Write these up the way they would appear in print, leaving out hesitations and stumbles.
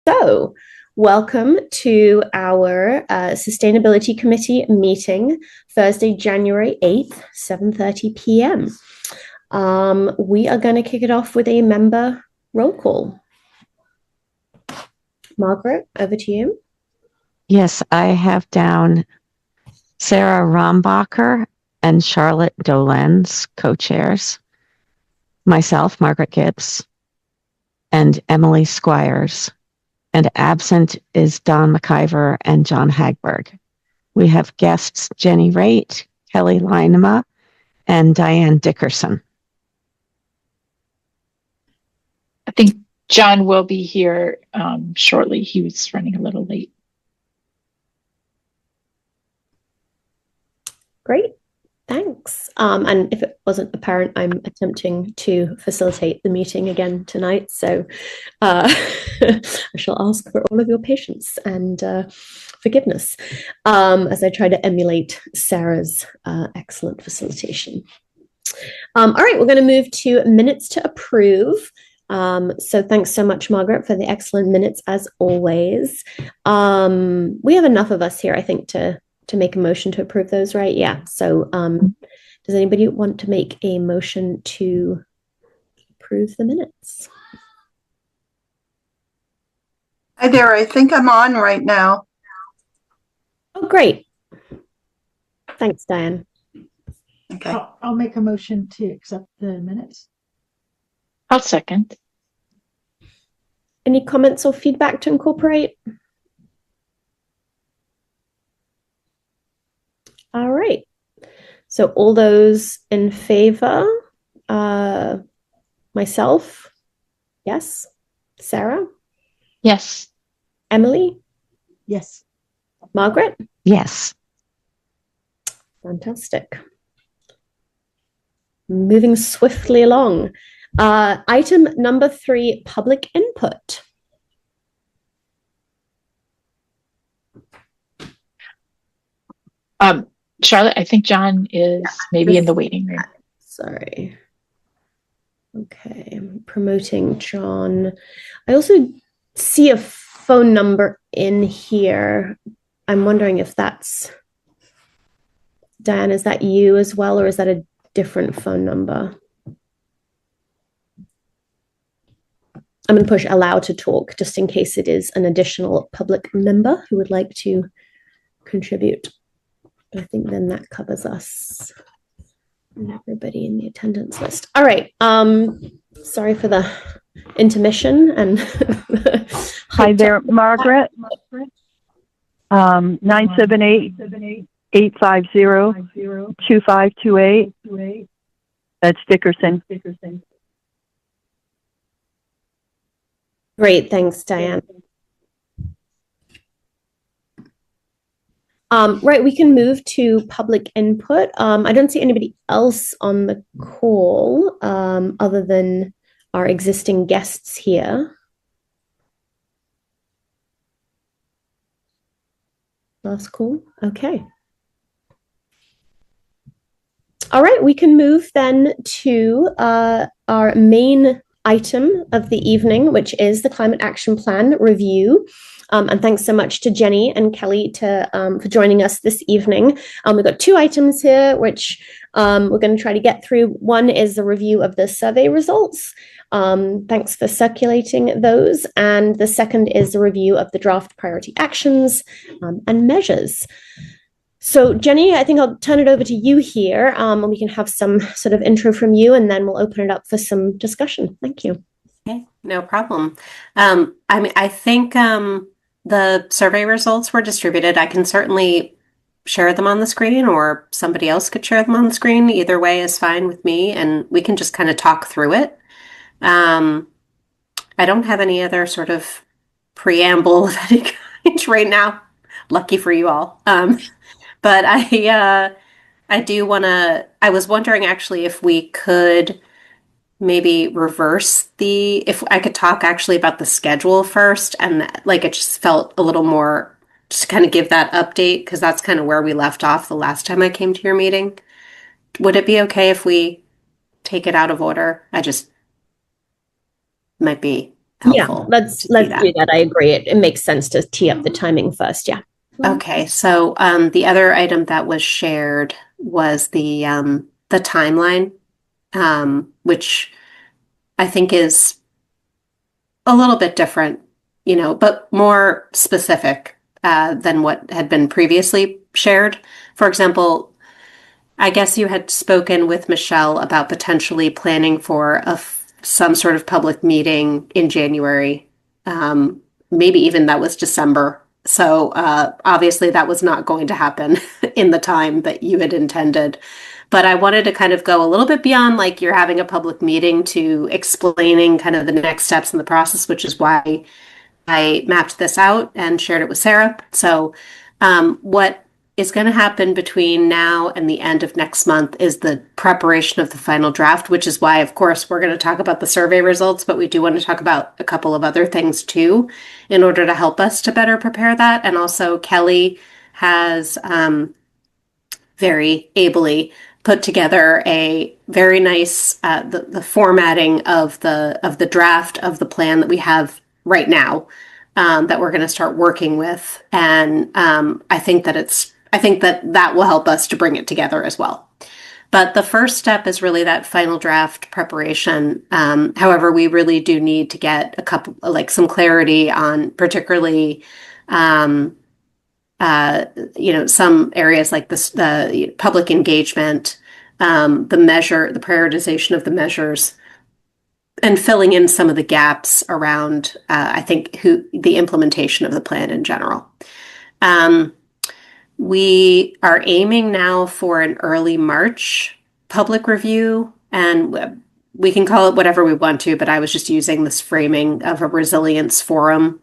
So, welcome to our Sustainability Committee meeting, Thursday, January 8th, 7:30 p.m. We are going to kick it off with a member roll call. Margaret, over to you. Yes, I have down Sarah Rombacher and Charlotte Dolenz, co-chairs. Myself, Margaret Gibbs, and Emily Squires. And absent is Don McIver and John Hagberg. We have guests Jenny Raitt, Kelly Leinema, and Diane Dickerson. I think John will be here shortly. He was running a little late. Great, thanks. And if it wasn't apparent, I'm attempting to facilitate the meeting again tonight. So I shall ask for all of your patience and forgiveness as I try to emulate Sarah's excellent facilitation. All right, we're going to move to minutes to approve. So thanks so much, Margaret, for the excellent minutes as always. We have enough of us here, I think, to make a motion to approve those, right? Yeah. So does anybody want to make a motion to approve the minutes? Hi there. I think I'm on right now. Oh, great. Thanks, Diane. Okay. I'll make a motion to accept the minutes. I'll second. Any comments or feedback to incorporate? All right. So all those in favor, myself, yes. Sarah? Yes. Emily? Yes. Margaret? Yes. Fantastic. Moving swiftly along. Item number 3, public input. Charlotte, I think John is maybe in the waiting room. Sorry. Okay, I'm promoting John. I also see a phone number in here. I'm wondering if that's Diane, is that you as well, or is that a different phone number? I'm going to push allow to talk just in case it is an additional public member who would like to contribute. I think then that covers us and everybody in the attendance list. All right. Sorry for the intermission and hi there, Margaret. 978-850-2528. That's Dickerson. Great, thanks, Diane. Right, we can move to public input. I don't see anybody else on the call other than our existing guests here. Last call, okay. All right, we can move then to our main item of the evening, which is the Climate Action Plan review. And thanks so much to Jenny and Kelly for joining us this evening. We've got 2 items here, which we're going to try to get through. One is the review of the survey results. Thanks for circulating those. And the second is the review of the draft priority actions and measures. So Jenny, I think I'll turn it over to you here, and we can have some sort of intro from you, and then we'll open it up for some discussion. Thank you. Okay, no problem. I think the survey results were distributed. I can certainly share them on the screen, or somebody else could share them on the screen. Either way is fine with me, and we can just kind of talk through it. I don't have any other sort of preamble of any kind right now. Lucky for you all. But I do want to, I was wondering actually if we could maybe reverse if I could talk actually about the schedule first, and it just felt a little more, just to kind of give that update, because that's kind of where we left off the last time I came to your meeting. Would it be okay if we take it out of order? I just might be helpful let's to see do that. I agree. It makes sense to tee up the timing first. Yeah. Okay, so the other item that was shared was the timeline, which I think is a little bit different, but more specific than what had been previously shared. For example, I guess you had spoken with Michelle about potentially planning for some sort of public meeting in January. Maybe even that was December. So obviously that was not going to happen in the time that you had intended. But I wanted to kind of go a little bit beyond like you're having a public meeting to explaining kind of the next steps in the process, which is why I mapped this out and shared it with Sarah. So what is going to happen between now and the end of next month is the preparation of the final draft, which is why, of course, we're going to talk about the survey results, but we do want to talk about a couple of other things too, in order to help us to better prepare that. And also Kelly has very ably put together a very nice, the formatting of the draft of the plan that we have right now, that we're going to start working with. And I think that will help us to bring it together as well. But the first step is really that final draft preparation. However, we really do need to get some clarity on particularly, some areas like this, the public engagement, the prioritization of the measures, and filling in some of the gaps around, I think, the implementation of the plan in general. We are aiming now for an early March public review, and we can call it whatever we want to, but I was just using this framing of a resilience forum.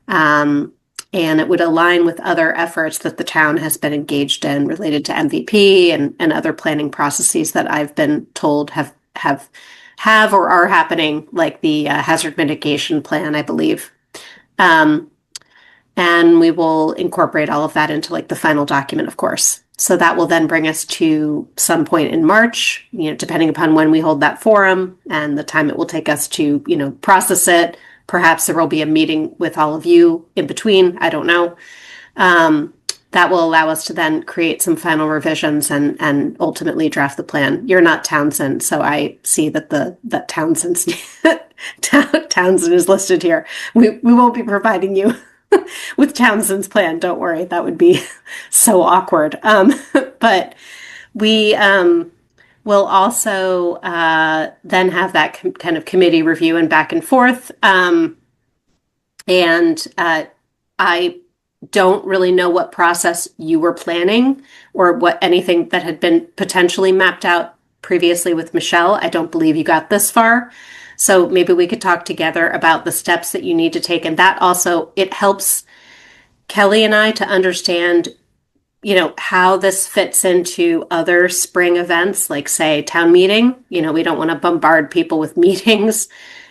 And it would align with other efforts that the town has been engaged in related to MVP and other planning processes that I've been told have or are happening, like the hazard mitigation plan, I believe. And we will incorporate all of that into like the final document, of course. So that will then bring us to some point in March, depending upon when we hold that forum and the time it will take us to, process it. Perhaps there will be a meeting with all of you in between. I don't know. That will allow us to then create some final revisions and ultimately draft the plan. You're not Townsend, so I see that Townsend's Townsend is listed here. We won't be providing you with Townsend's plan. Don't worry, that would be so awkward. But we will also then have that kind of committee review and back and forth. And I don't really know what process you were planning or what anything that had been potentially mapped out previously with Michelle. I don't believe you got this far. So maybe we could talk together about the steps that you need to take. And that also, it helps Kelly and I to understand, how this fits into other spring events, like say town meeting. We don't want to bombard people with meetings.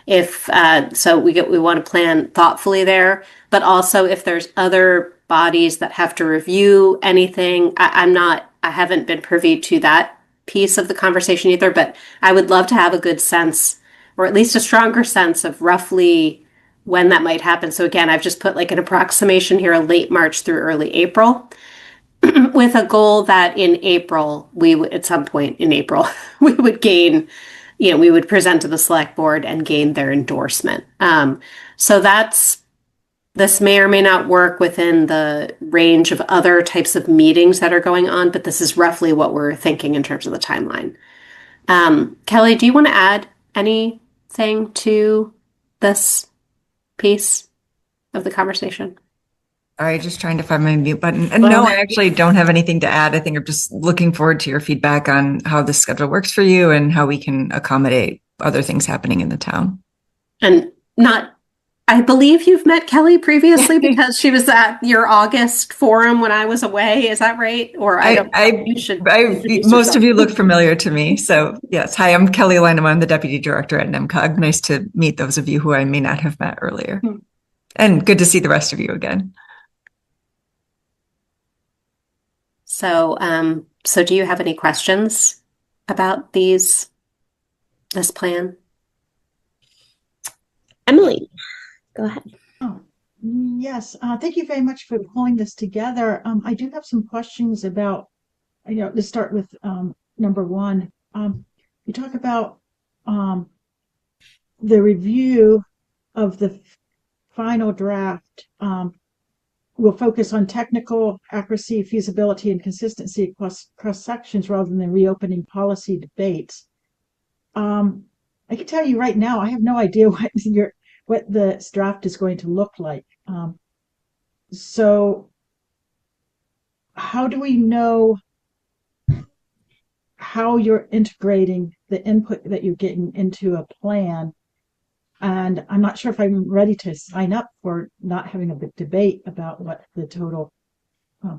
So we want to plan thoughtfully there, but also if there's other bodies that have to review anything, I haven't been privy to that piece of the conversation either, but I would love to have a good sense, or at least a stronger sense of roughly when that might happen. So again, I've just put like an approximation here, late March through early April, with a goal that in April, at some point in April, we would gain, we would present to the select board and gain their endorsement. So this may or may not work within the range of other types of meetings that are going on, but this is roughly what we're thinking in terms of the timeline. Kelly, do you want to add anything to this piece of the conversation? Sorry, just trying to find my mute button. And no, I actually don't have anything to add. I think I'm just looking forward to your feedback on how the schedule works for you and how we can accommodate other things happening in the town. And I believe you've met Kelly previously because she was at your August forum when I was away. Is that right? Or most of you look familiar to me. So yes. Hi, I'm Kelly Lynham. I'm the Deputy Director at NEMCOG. Nice to meet those of you who I may not have met earlier. And good to see the rest of you again. So do you have any questions about this plan? Emily. go ahead. Oh, yes. Thank you very much for pulling this together. I do have some questions about, let's start with number one. You talk about the review of the final draft will focus on technical accuracy, feasibility, and consistency across sections rather than reopening policy debates. I can tell you right now, I have no idea what the draft is going to look like. So how do we know how you're integrating the input that you're getting into a plan? And I'm not sure if I'm ready to sign up for not having a big debate about what the total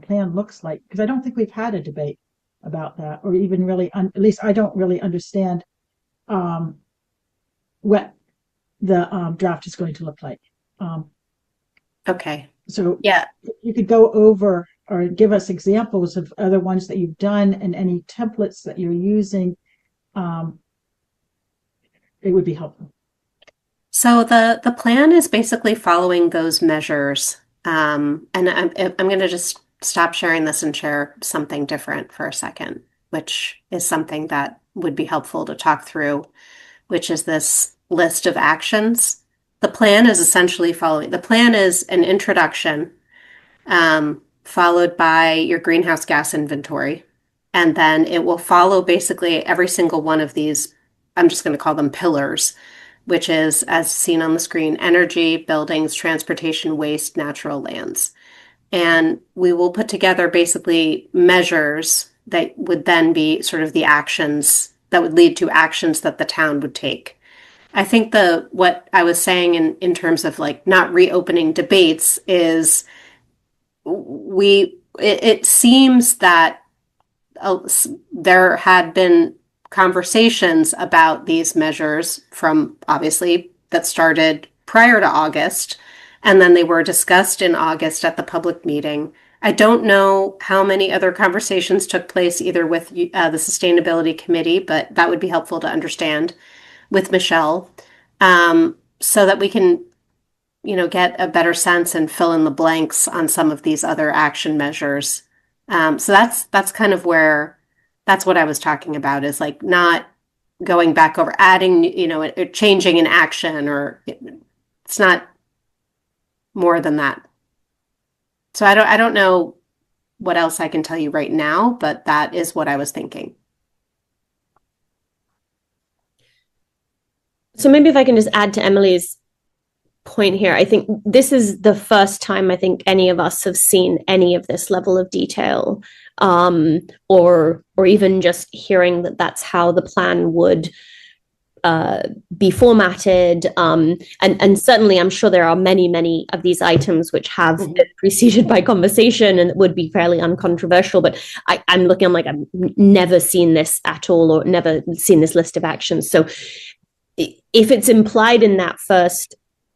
plan looks like, because I don't think we've had a debate about that, or even really, at least I don't really understand what the draft is going to look like. Okay. So Yeah. you could go over or give us examples of other ones that you've done and any templates that you're using. It would be helpful. So the plan is basically following those measures. And I'm going to just stop sharing this and share something different for a second, which is something that would be helpful to talk through, which is this list of actions. The plan is essentially following. The plan is an introduction, followed by your greenhouse gas inventory. And then it will follow basically every single one of these, I'm just going to call them pillars, which is, as seen on the screen, energy, buildings, transportation, waste, natural lands. And we will put together basically measures that would then be sort of the actions that would lead to actions that the town would take. I think what I was saying in terms of like not reopening debates is it seems that there had been conversations about these measures from obviously that started prior to August, and then they were discussed in August at the public meeting. I don't know how many other conversations took place either with the Sustainability Committee, but that would be helpful to understand with Michelle, so that we can, get a better sense and fill in the blanks on some of these other action measures. So that's kind of where, that's what I was talking about, is like not going back over, adding, changing an action, or it's not more than that. So I don't know what else I can tell you right now, but that is what I was thinking. So maybe if I can just add to Emily's point here, I think this is the first time I think any of us have seen any of this level of detail, or even just hearing that that's how the plan would be formatted. And certainly I'm sure there are many of these items which have been preceded by conversation and would be fairly uncontroversial, but I'm looking, I'm like, I've never seen this at all, or never seen this list of actions. So if it's implied in that first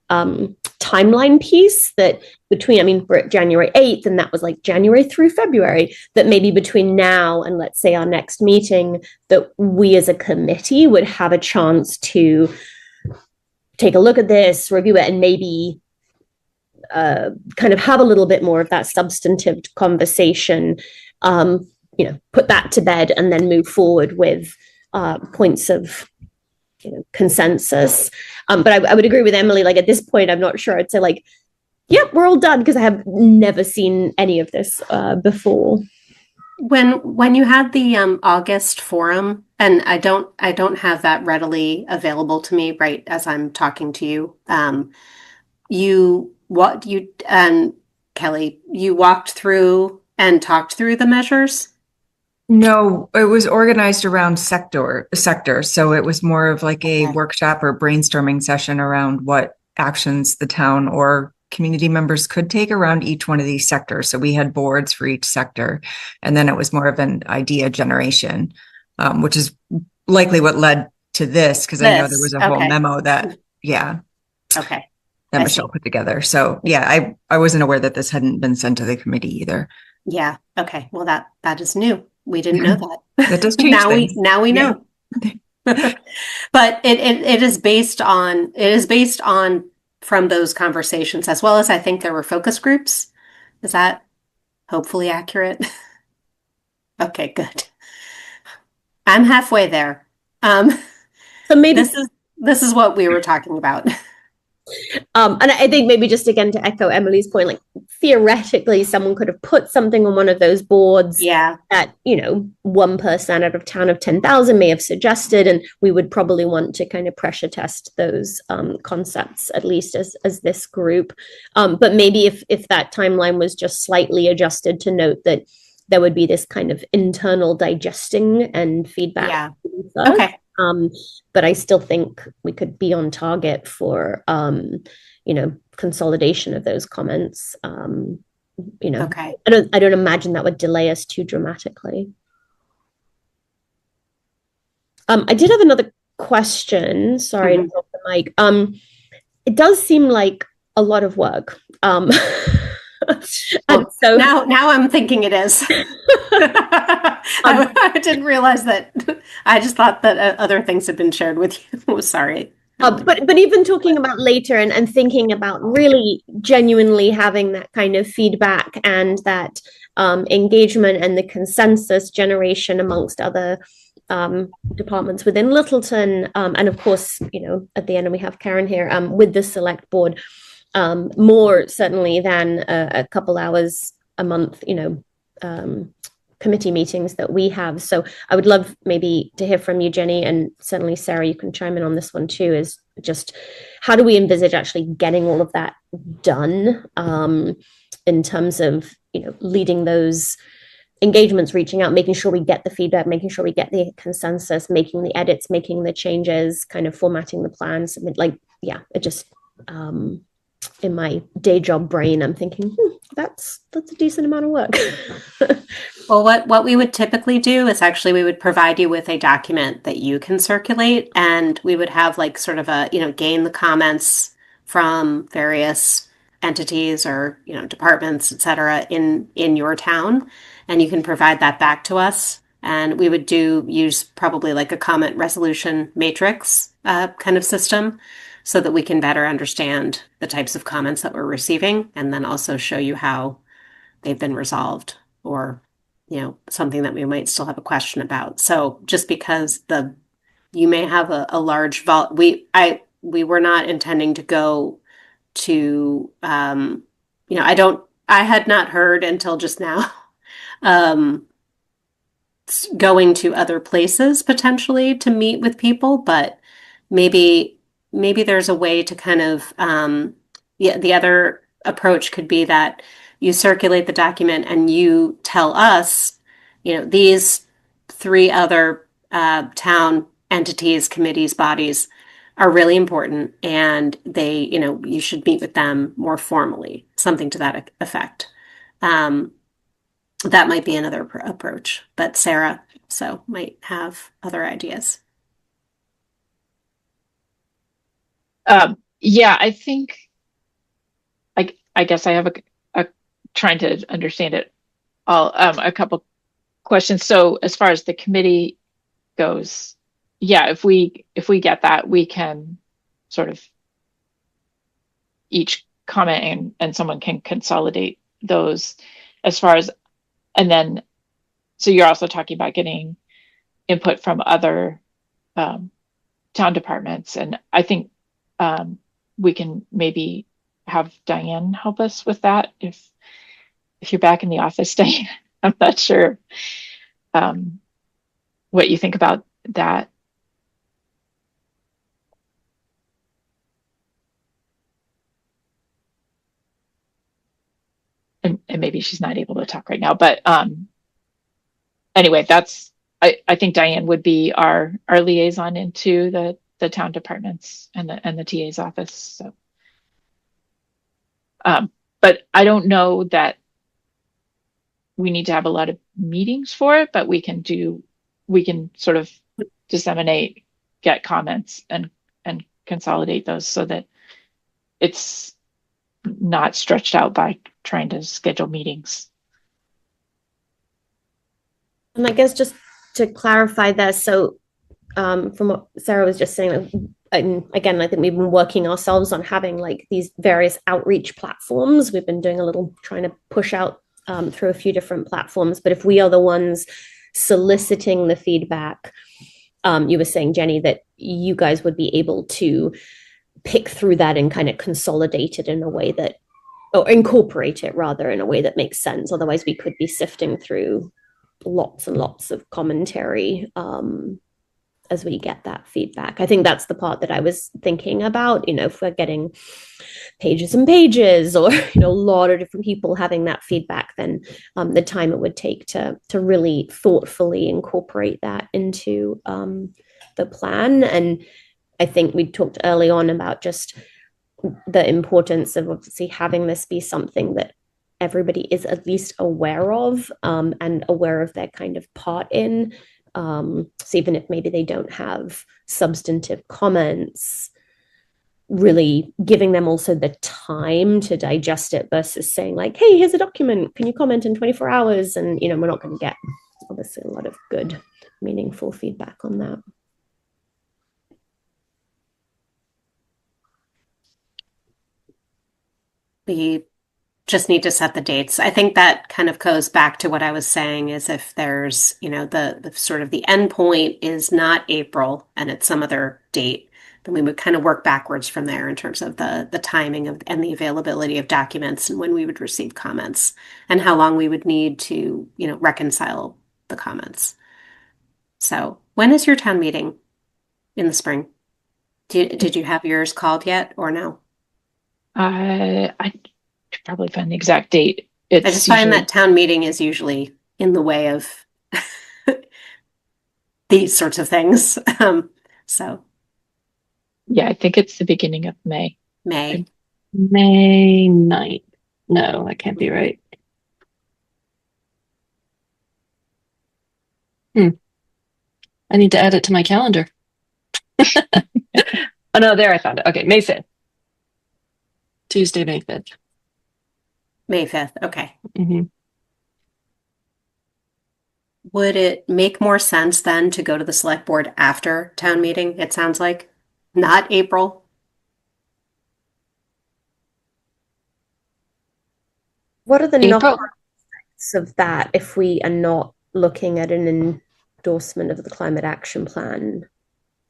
timeline piece that we're at January 8th, and that was like January through February, that maybe between now and let's say our next meeting, that we as a committee would have a chance to take a look at this, review it, and maybe kind of have a little bit more of that substantive conversation, put that to bed, and then move forward with points of consensus. But I would agree with Emily, like at this point, I'm not sure I'd say like, yep, we're all done, because I have never seen any of this before. When you had the August forum, and I don't have that readily available to me right as I'm talking to you. Kelly, you walked through and talked through the measures? No, it was organized around sector. So it was more of like a workshop or brainstorming session around what actions the town or community members could take around each one of these sectors. So we had boards for each sector, and then it was more of an idea generation, which is likely what led to this, because I know there was a whole memo that, that Michelle put together. So I wasn't aware that this hadn't been sent to the committee either. Yeah. Okay. Well, that is new. We didn't know that. That does change things. Now we know. But it is based on from those conversations, as well as I think there were focus groups. Is that hopefully accurate? Okay, good. I'm halfway there. So maybe This is what we were talking about. and I think maybe just again to echo Emily's point, like theoretically, someone could have put something on one of those boards Yeah. that, you know, one person out of town of 10,000 may have suggested, and we would probably want to kind of pressure test those concepts, at least as this group. But maybe if that timeline was just slightly adjusted to note that there would be this kind of internal digesting and feedback. Yeah. first. Okay. But I still think we could be on target for, you know, consolidation of those comments. You know, Okay. I don't imagine that would delay us too dramatically. I did have another question. Sorry to drop the mic. It does seem like a lot of work. And so Now I'm thinking it is. I didn't realize that. I just thought that other things had been shared with you. Sorry. but even talking about later and thinking about really genuinely having that kind of feedback and that engagement and the consensus generation amongst other departments within Littleton, and of course, you know, at the end, and we have Karen here with the select board, more certainly than a couple hours a month, you know, committee meetings that we have. So I would love maybe to hear from you, Jenny, and certainly Sarah, you can chime in on this one too, is just how do we envisage actually getting all of that done in terms of, you know, leading those engagements, reaching out, making sure we get the feedback, making sure we get the consensus, making the edits, making the changes, kind of formatting the plans. Like, yeah, it just, in my day job brain, I'm thinking, that's a decent amount of work. Well, what we would typically do is actually we would provide you with a document that you can circulate, and we would have like sort of a, you know, gain the comments from various entities or, you know, departments, et cetera, in your town, and you can provide that back to us. And we would use probably like a comment resolution matrix kind of system, so that we can better understand the types of comments that we're receiving, and then also show you how they've been resolved, or, you know, something that we might still have a question about. So just because you may have a large we were not intending to go to, you know, I had not heard until just now, going to other places potentially to meet with people, but maybe there's a way to kind of, the other approach could be that you circulate the document and you tell us, you know, these 3 other town entities, committees, bodies are really important, and they, you know, you should meet with them more formally, something to that effect. That might be another approach, but Sarah might have other ideas. Yeah, I think I guess I have a trying to understand it all, a couple questions. So as far as the committee goes, yeah, if we get that, we can sort of each comment and someone can consolidate those as far as, and then, so you're also talking about getting input from other town departments. And I think we can maybe have Diane help us with that if you're back in the office, Diane. I'm not sure what you think about that. And maybe she's not able to talk right now, but anyway, that's, I think Diane would be our liaison into the town departments and the TA's office. So, but I don't know that we need to have a lot of meetings for it, but we can sort of disseminate, get comments and consolidate those so that it's not stretched out by trying to schedule meetings. And I guess just to clarify there, so from what Sarah was just saying, and again, I think we've been working ourselves on having like these various outreach platforms. We've been doing a little trying to push out through a few different platforms. But if we are the ones soliciting the feedback, you were saying, Jenny, that you guys would be able to pick through that and kind of consolidate it in a way that, or incorporate it rather in a way that makes sense. Otherwise, we could be sifting through lots and lots of commentary as we get that feedback. I think that's the part that I was thinking about. You know, if we're getting pages and pages, or a lot of different people having that feedback, then the time it would take to really thoughtfully incorporate that into the plan. And I think we talked early on about just the importance of obviously having this be something that everybody is at least aware of, and aware of their kind of part in. So even if maybe they don't have substantive comments, really giving them also the time to digest it versus saying like, hey, here's a document, can you comment in 24 hours? And, we're not going to get obviously a lot of good, meaningful feedback on that. We just need to set the dates. I think that kind of goes back to what I was saying, is if there's, the sort of the end point is not April and it's some other date, then we would kind of work backwards from there in terms of the timing of and the availability of documents and when we would receive comments and how long we would need to, reconcile the comments. So when is your town meeting in the spring? Did you have yours called yet or no? I could probably find the exact date. I just find that town meeting is usually in the way of these sorts of things. So yeah, I think it's the beginning of May. May 9th. No, that can't be right. I need to add it to my calendar. Oh no, there I found it. Okay, May 5th. Tuesday, May 5th. May 5th. Okay. Mm-hmm. Would it make more sense then to go to the select board after town meeting? It sounds like not April. What are the knock-on effects of that if we are not looking at an endorsement of the climate action plan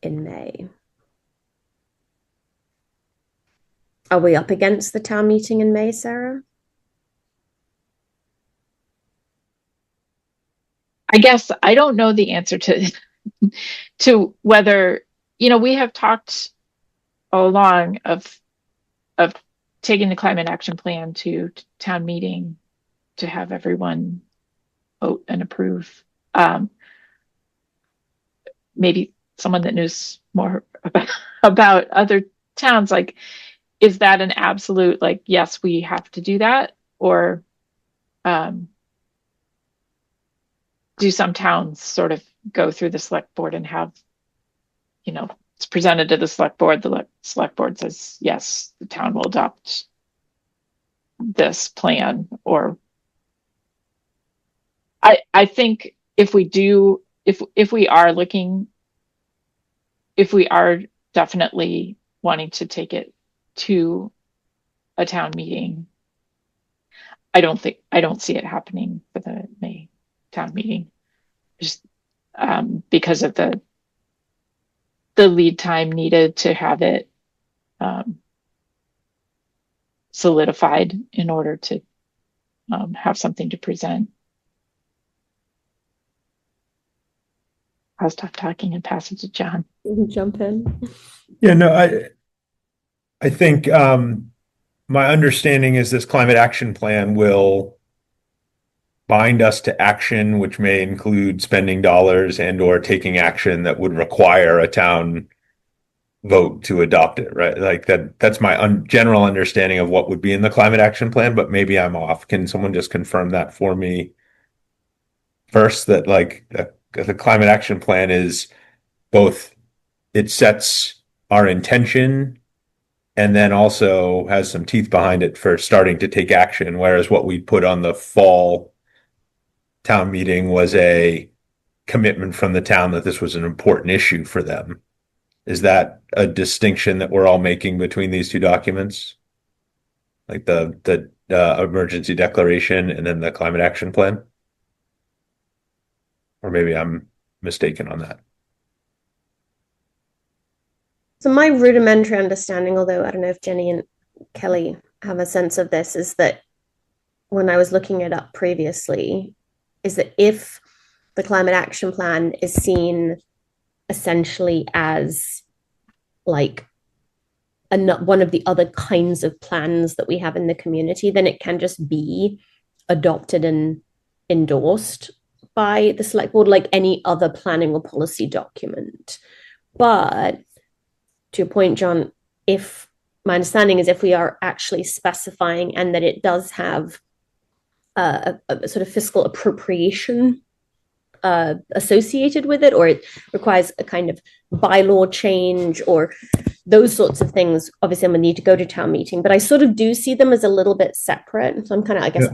in May? Are we up against the town meeting in May, Sarah? I guess I don't know the answer to whether, we have talked all along of taking the climate action plan to town meeting to have everyone vote and approve. Maybe someone that knows more about other towns, like, is that an absolute, like, yes, we have to do that? Or do some towns sort of go through the select board and have, it's presented to the select board, the select board says, yes, the town will adopt this plan? Or I think if we do, if we are definitely wanting to take it to a town meeting, I don't see it happening for the May town meeting, just because of the lead time needed to have it solidified in order to have something to present. I'll stop talking and pass it to John. You can jump in. Yeah, no, I think my understanding is this climate action plan will bind us to action, which may include spending dollars and or taking action that would require a town vote to adopt it, right? Like that's my general understanding of what would be in the climate action plan, but maybe I'm off. Can someone just confirm that for me first, that like the climate action plan is both, it sets our intention and then also has some teeth behind it for starting to take action, whereas what we put on the fall town meeting was a commitment from the town that this was an important issue for them. Is that a distinction that we're all making between these two documents? Like the emergency declaration and then the climate action plan? Or maybe I'm mistaken on that. So my rudimentary understanding, although I don't know if Jenny and Kelly have a sense of this, is that when I was looking it up previously, is that if the climate action plan is seen essentially as like one of the other kinds of plans that we have in the community, then it can just be adopted and endorsed by the select board like any other planning or policy document. But to your point, John, if my understanding is if we are actually specifying and that it does have a sort of fiscal appropriation associated with it, or it requires a kind of bylaw change or those sorts of things, obviously I'm going to need to go to town meeting, but I sort of do see them as a little bit separate. So I'm kind of, I guess,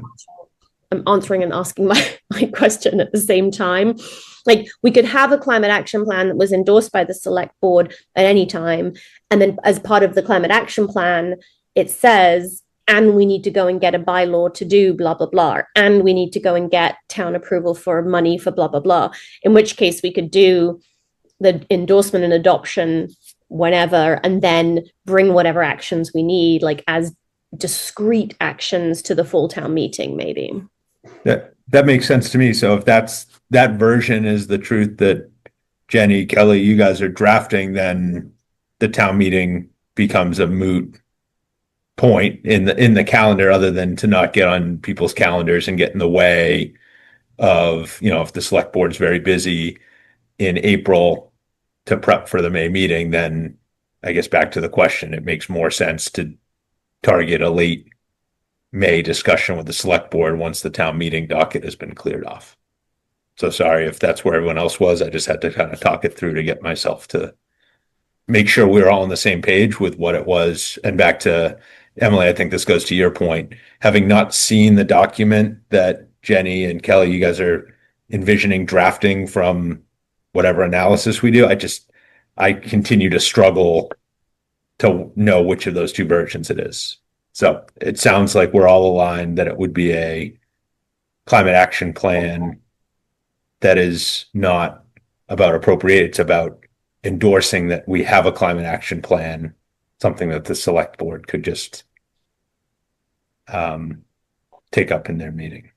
I'm answering and asking my question at the same time. Like we could have a climate action plan that was endorsed by the select board at any time. And then as part of the climate action plan, it says, and we need to go and get a bylaw to do blah, blah, blah. And we need to go and get town approval for money for blah, blah, blah. In which case we could do the endorsement and adoption whenever, and then bring whatever actions we need, like as discrete actions to the full town meeting, maybe. That makes sense to me. So if that version is the truth that Jenny, Kelly, you guys are drafting, then the town meeting becomes a moot point in the calendar, other than to not get on people's calendars and get in the way of, if the select board is very busy in April to prep for the May meeting, then I guess back to the question, it makes more sense to target a late May discussion with the select board once the town meeting docket has been cleared off. So sorry if that's where everyone else was. I just had to kind of talk it through to get myself to make sure we were all on the same page with what it was. And back to Emily, I think this goes to your point. Having not seen the document that Jenny and Kelly, you guys are envisioning drafting from whatever analysis we do, I continue to struggle to know which of those two versions it is. So it sounds like we're all aligned that it would be a climate action plan that is not about appropriate. It's about endorsing that we have a climate action plan, something that the select board could just take up in their meeting.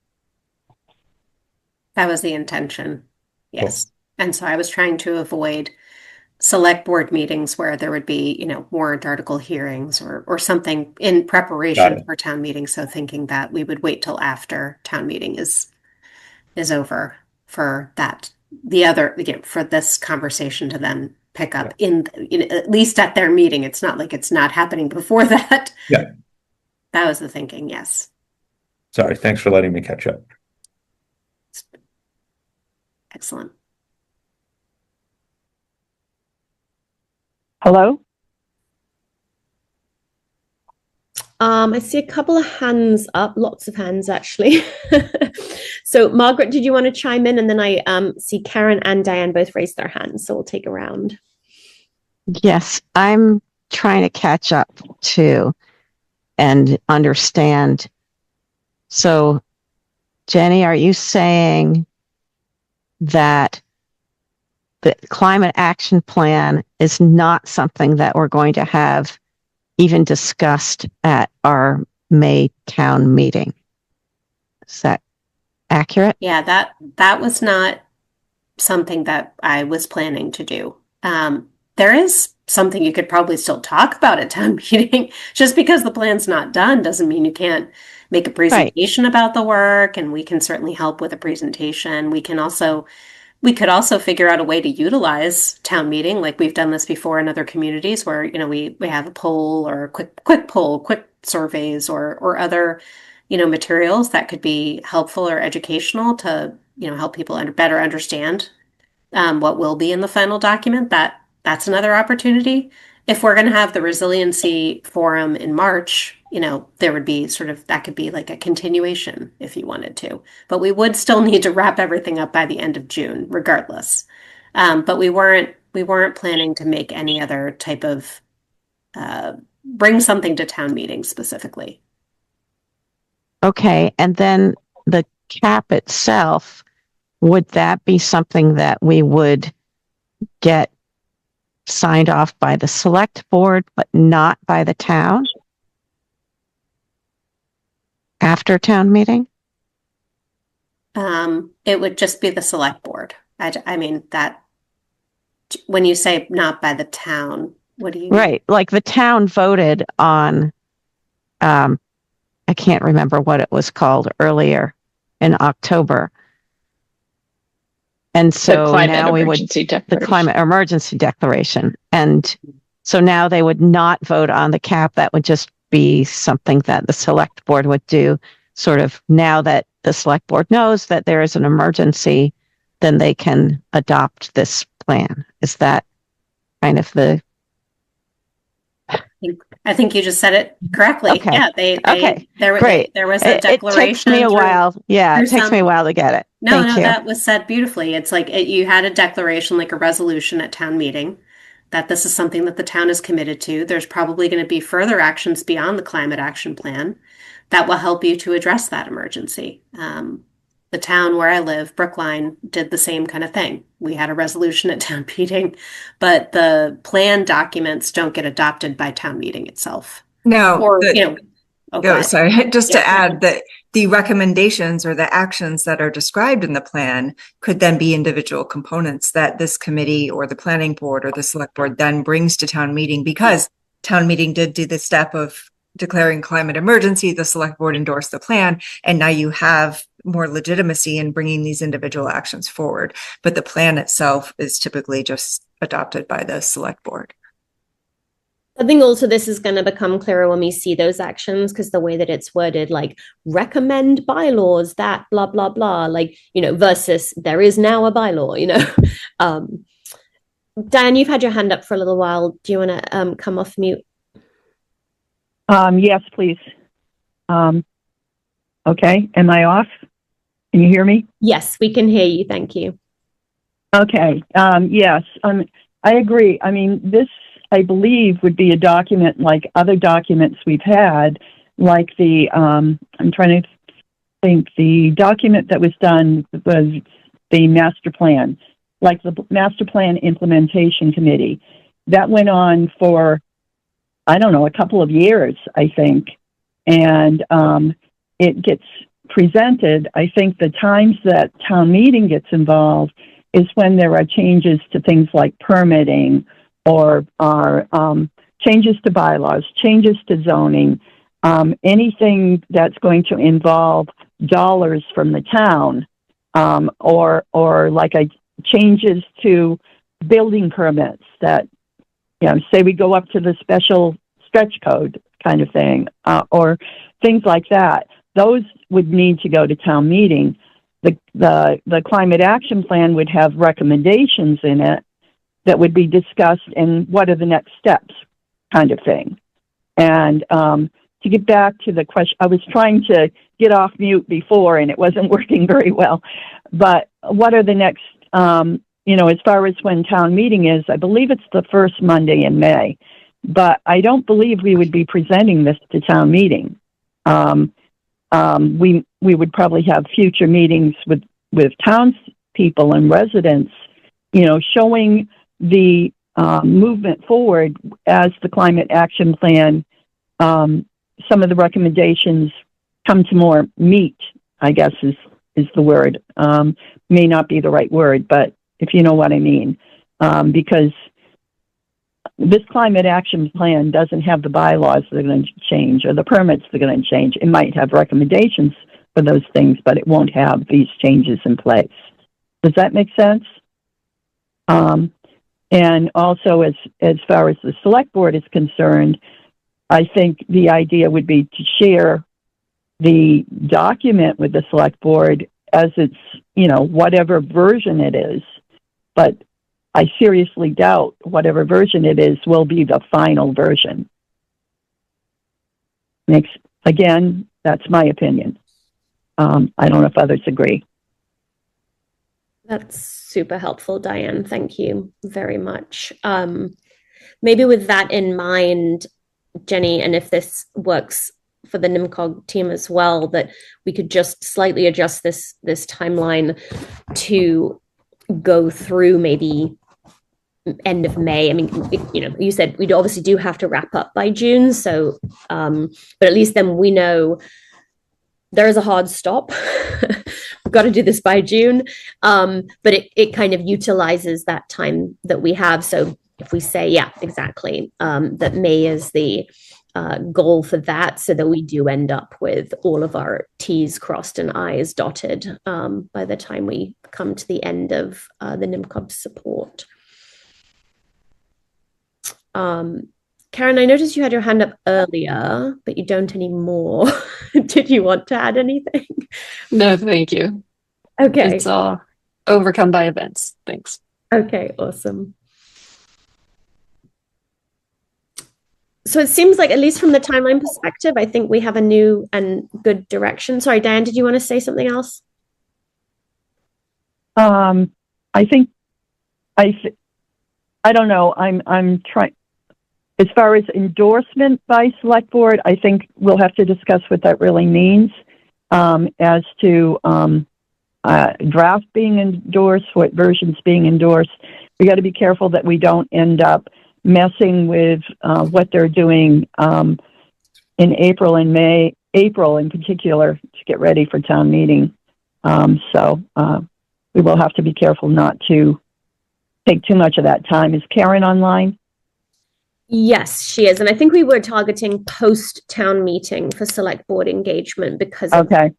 That was the intention. Yes. Cool. And so I was trying to avoid select board meetings where there would be, warrant article hearings or something in preparation for town meeting. So thinking that we would wait till after town meeting is over for that, for this conversation to then pick up in at least at their meeting. It's not like it's not happening before that. Yeah. That was the thinking. Yes. Sorry. Thanks for letting me catch up. Excellent. Hello? I see a couple of hands up, lots of hands actually. So Margaret, did you want to chime in? And then I see Karen and Diane both raised their hands, so we'll take a round. Yes, I'm trying to catch up too and understand. So Jenny, are you saying that the climate action plan is not something that we're going to have even discussed at our May town meeting? Is that accurate? Yeah, that was not something that I was planning to do. There is something you could probably still talk about at town meeting. Just because the plan's not done doesn't mean you can't make a presentation about the work, and we can certainly help with a presentation. We could also figure out a way to utilize town meeting, like we've done this before in other communities where, we have a poll or a quick poll, quick surveys or other, materials that could be helpful or educational to, help people better understand what will be in the final document. That's another opportunity. If we're going to have the resiliency forum in March, there would be that could be like a continuation if you wanted to, but we would still need to wrap everything up by the end of June regardless. But we weren't We weren't planning to make any other type of bring something to town meeting specifically. Okay, and then the cap itself, would that be something that we would get signed off by the select board, but not by the town after town meeting? It would just be the select board. I mean, that when you say not by the town, what do you mean? Right, like the town voted on, I can't remember what it was called earlier in October. And so now we would, the climate emergency declaration. And so now they would not vote on the cap. That would just be something that the select board would do. Sort of now that the select board knows that there is an emergency, then they can adopt this plan. Is that kind of the... I think you just said it correctly. Okay. Yeah, there was a declaration. It takes me a while. Yeah, it takes me a while to get it. No, Thank you. that was said beautifully. It's like you had a declaration, like a resolution at town meeting, that this is something that the town is committed to. There's probably going to be further actions beyond the climate action plan that will help you to address that emergency. The town where I live, Brookline, did the same kind of thing. We had a resolution at town meeting, but the plan documents don't get adopted by town meeting itself. No, Or, sorry, just to add that the recommendations or the actions that are described in the plan could then be individual components that this committee or the planning board or the select board then brings to town meeting, because town meeting did do the step of declaring climate emergency, the select board endorsed the plan, and now you have more legitimacy in bringing these individual actions forward. But the plan itself is typically just adopted by the select board. I think also this is going to become clearer when we see those actions, because the way that it's worded, like recommend bylaws that blah, blah, blah, like, versus there is now a bylaw, Diane, you've had your hand up for a little while. Do you want to come off mute? Yes, please. Okay, am I off? Can you hear me? Yes, we can hear you. Thank you. Okay. Yes, I agree. I mean, this, I believe, would be a document like other documents we've had, like the, I'm trying to think, the document that was done was the master plan, like the master plan implementation committee. That went on for, I don't know, a couple of years, I think. And it gets presented. I think the times that town meeting gets involved is when there are changes to things like permitting or changes to bylaws, changes to zoning, anything that's going to involve dollars from the town, or like changes to building permits that, say we go up to the special stretch code kind of thing, or things like that. Those would need to go to town meeting. The climate action plan would have recommendations in it that would be discussed and what are the next steps kind of thing. And to get back to the question, I was trying to get off mute before and it wasn't working very well. But what are the next, as far as when town meeting is, I believe it's the first Monday in May. But I don't believe we would be presenting this to town meeting. We would probably have future meetings with townspeople and residents, showing the movement forward as the climate action plan. Some of the recommendations come to more meat, I guess is the word. May not be the right word, but if you know what I mean, because this climate action plan doesn't have the bylaws that are going to change or the permits that are going to change. It might have recommendations for those things, but it won't have these changes in place. Does that make sense? And also, as far as the select board is concerned, I think the idea would be to share the document with the select board as it's, whatever version it is. But I seriously doubt whatever version it is will be the final version. Again, that's my opinion. I don't know if others agree. That's super helpful, Diane. Thank you very much. Maybe with that in mind, Jenny, and if this works for the NIMCOG team as well, that we could just slightly adjust this timeline to go through maybe end of May. I mean, you said we obviously do have to wrap up by June, so but at least then we know there is a hard stop. We've got to do this by June, but it kind of utilizes that time that we have. So if we say, yeah, exactly, that May is the goal for that, so that we do end up with all of our T's crossed and I's dotted by the time we come to the end of the NIMCOG support. Karen, I noticed you had your hand up earlier, but you don't anymore. Did you want to add anything? No, thank you. Okay. It's all overcome by events. Thanks. Okay, awesome. So it seems like, at least from the timeline perspective, I think we have a new and good direction. Sorry, Diane, did you want to say something else? I think I don't know. I'm trying. As far as endorsement by select board, I think we'll have to discuss what that really means. As to draft being endorsed, what versions being endorsed, we got to be careful that we don't end up messing with what they're doing in April and May, April in particular, to get ready for town meeting. So we will have to be careful not to take too much of that time. Is Karen online? Yes, she is. And I think we were targeting post-town meeting for select board engagement because of Okay.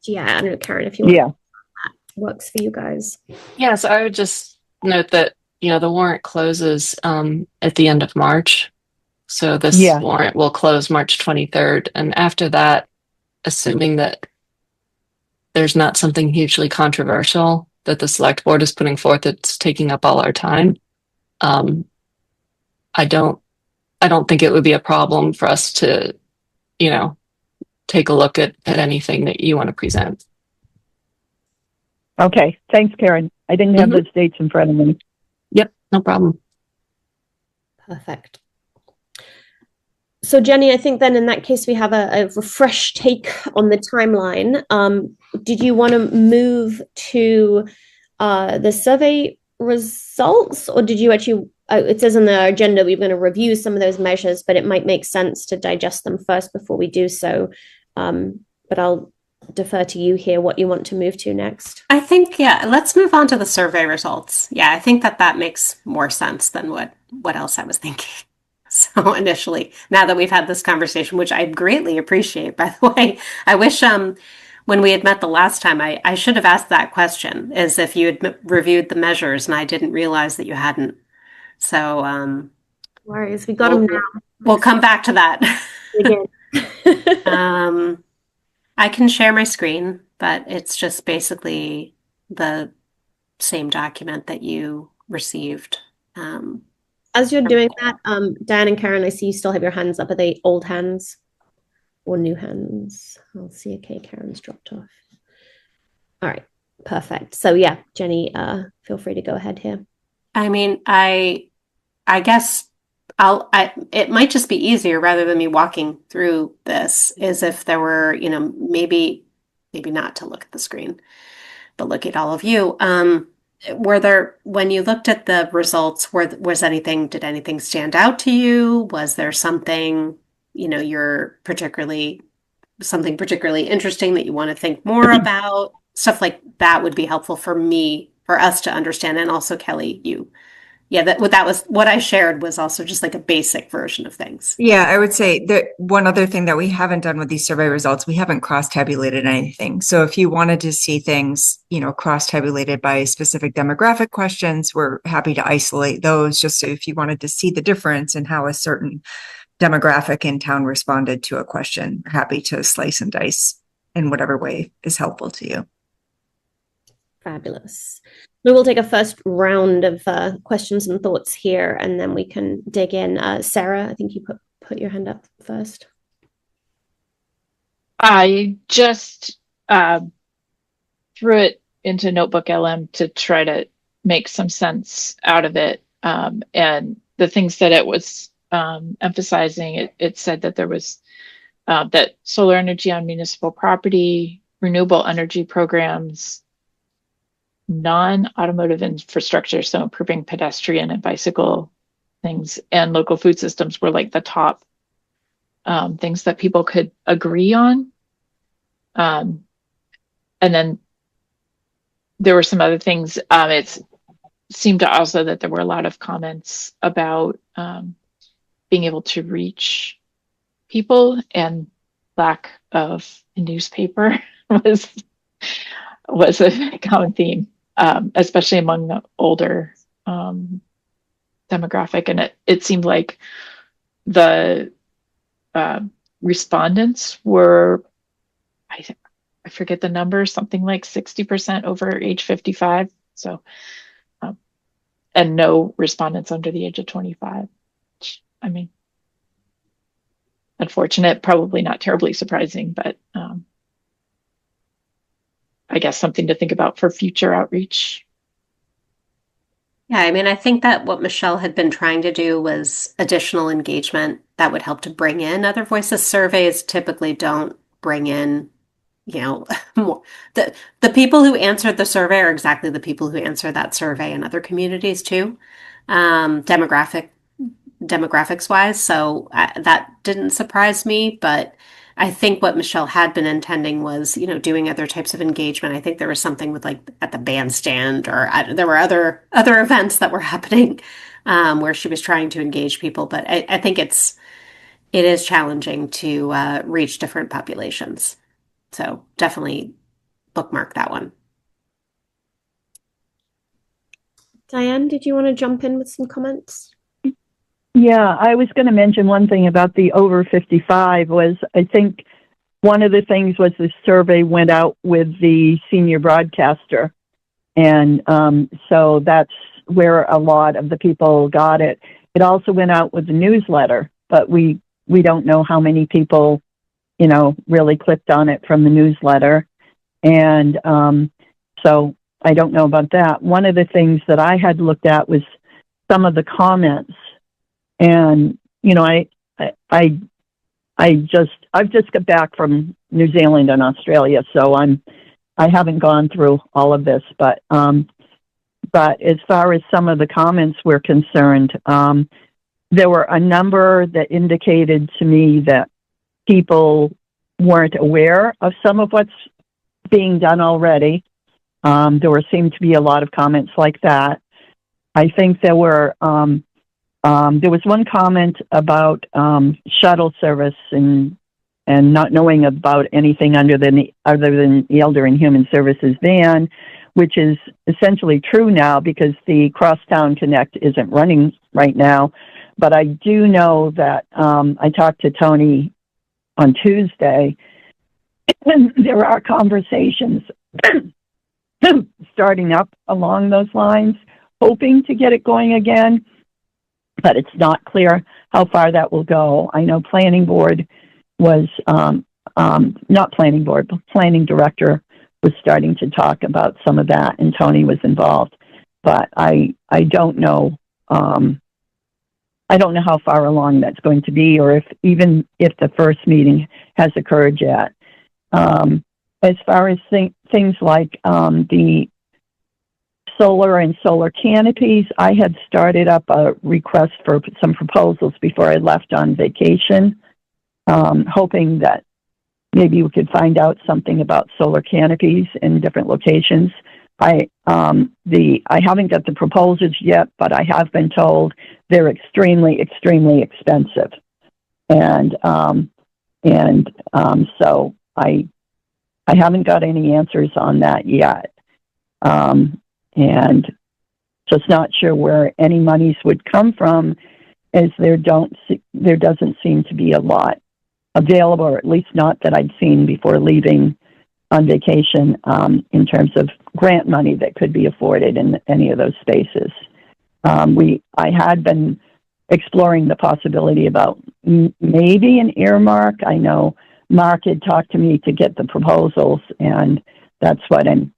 Yeah, I don't know, Karen, if you want Yeah. that works for you guys. Yeah, so I would just note that, the warrant closes at the end of March. So this Yeah. warrant will close March 23rd. And after that, assuming that there's not something hugely controversial that the select board is putting forth that's taking up all our time, I don't think it would be a problem for us to, take a look at anything that you want to present. Okay. Thanks, Karen. I didn't have those dates in front of me. Yep, no problem. Perfect. So Jenny, I think then in that case we have a fresh take on the timeline. Did you want to move to the survey results, or did you actually? It says on the agenda we're going to review some of those measures, but it might make sense to digest them first before we do so. But I'll defer to you here what you want to move to next. I think, yeah, let's move on to the survey results. Yeah, I think that makes more sense than what else I was thinking. So initially, now that we've had this conversation, which I greatly appreciate, by the way, I wish when we had met the last time, I should have asked that question, as if you had reviewed the measures and I didn't realize that you hadn't. So, worries, we got them now. We'll come back to that. I can share my screen, but it's just basically the same document that you received. As you're doing that, Diane and Karen, I see you still have your hands up. Are they old hands or new hands? I'll see. Okay, Karen's dropped off. All right, perfect. So yeah, Jenny, feel free to go ahead here. I mean, I guess it might just be easier, rather than me walking through this, is if there were, maybe not to look at the screen, but look at all of you. Were there, when you looked at the results, did anything stand out to you? Was there something, something particularly interesting that you want to think more about? Stuff like that would be helpful for us to understand. And also, Kelly, you. Yeah, that was what I shared, was also just like a basic version of things. Yeah, I would say that one other thing that we haven't done with these survey results, we haven't cross-tabulated anything. So if you wanted to see things, cross-tabulated by specific demographic questions, we're happy to isolate those, just so if you wanted to see the difference in how a certain demographic in town responded to a question, we're happy to slice and dice in whatever way is helpful to you. Fabulous. We will take a first round of questions and thoughts here, and then we can dig in. Sarah, I think you put your hand up first. I just threw it into Notebook LM to try to make some sense out of it. And the things that it was emphasizing, it said that there was that solar energy on municipal property, renewable energy programs, non-automotive infrastructure, so improving pedestrian and bicycle things, and local food systems were like the top things that people could agree on. And then there were some other things. It seemed to also that there were a lot of comments about being able to reach people, and lack of a newspaper was a common theme, especially among the older demographic. And it seemed like the respondents were, I forget the number, something like 60% over age 55. So, and no respondents under the age of 25. I mean, unfortunate, probably not terribly surprising, but I guess something to think about for future outreach. Yeah, I mean, I think that what Michelle had been trying to do was additional engagement that would help to bring in other voices. Surveys typically don't bring in, more. The people who answered the survey are exactly the people who answer that survey in other communities too, demographics wise. So that didn't surprise me, but I think what Michelle had been intending was, doing other types of engagement. I think there was something with like at the bandstand, or there were other events that were happening where she was trying to engage people. But I think it is challenging to reach different populations. So definitely bookmark that one. Diane, did you want to jump in with some comments? Yeah, I was going to mention one thing about the over 55 was, I think one of the things was the survey went out with the senior broadcaster. And so that's where a lot of the people got it. It also went out with the newsletter, but we don't know how many people, really clicked on it from the newsletter. And so I don't know about that. One of the things that I had looked at was some of the comments. And, I've just got back from New Zealand and Australia, so I haven't gone through all of this, but as far as some of the comments were concerned, there were a number that indicated to me that people weren't aware of some of what's being done already. There seemed to be a lot of comments like that. I think there was one comment about shuttle service and not knowing about anything other than the Elder and Human Services van, which is essentially true now because the Crosstown Connect isn't running right now. But I do know that I talked to Tony on Tuesday, and there are conversations starting up along those lines, hoping to get it going again. But it's not clear how far that will go. I know planning board was, not planning board, but planning director was starting to talk about some of that, and Tony was involved. But I don't know. I don't know how far along that's going to be, or even if the first meeting has occurred yet. As far as things like the solar and solar canopies, I had started up a request for some proposals before I left on vacation, hoping that maybe we could find out something about solar canopies in different locations. I haven't got the proposals yet, but I have been told they're extremely, extremely expensive, and so I haven't got any answers on that yet. And just not sure where any monies would come from, as there doesn't seem to be a lot available, or at least not that I'd seen before leaving on vacation, in terms of grant money that could be afforded in any of those spaces. I had been exploring the possibility about maybe an earmark. I know Mark had talked to me to get the proposals, and that's what I'm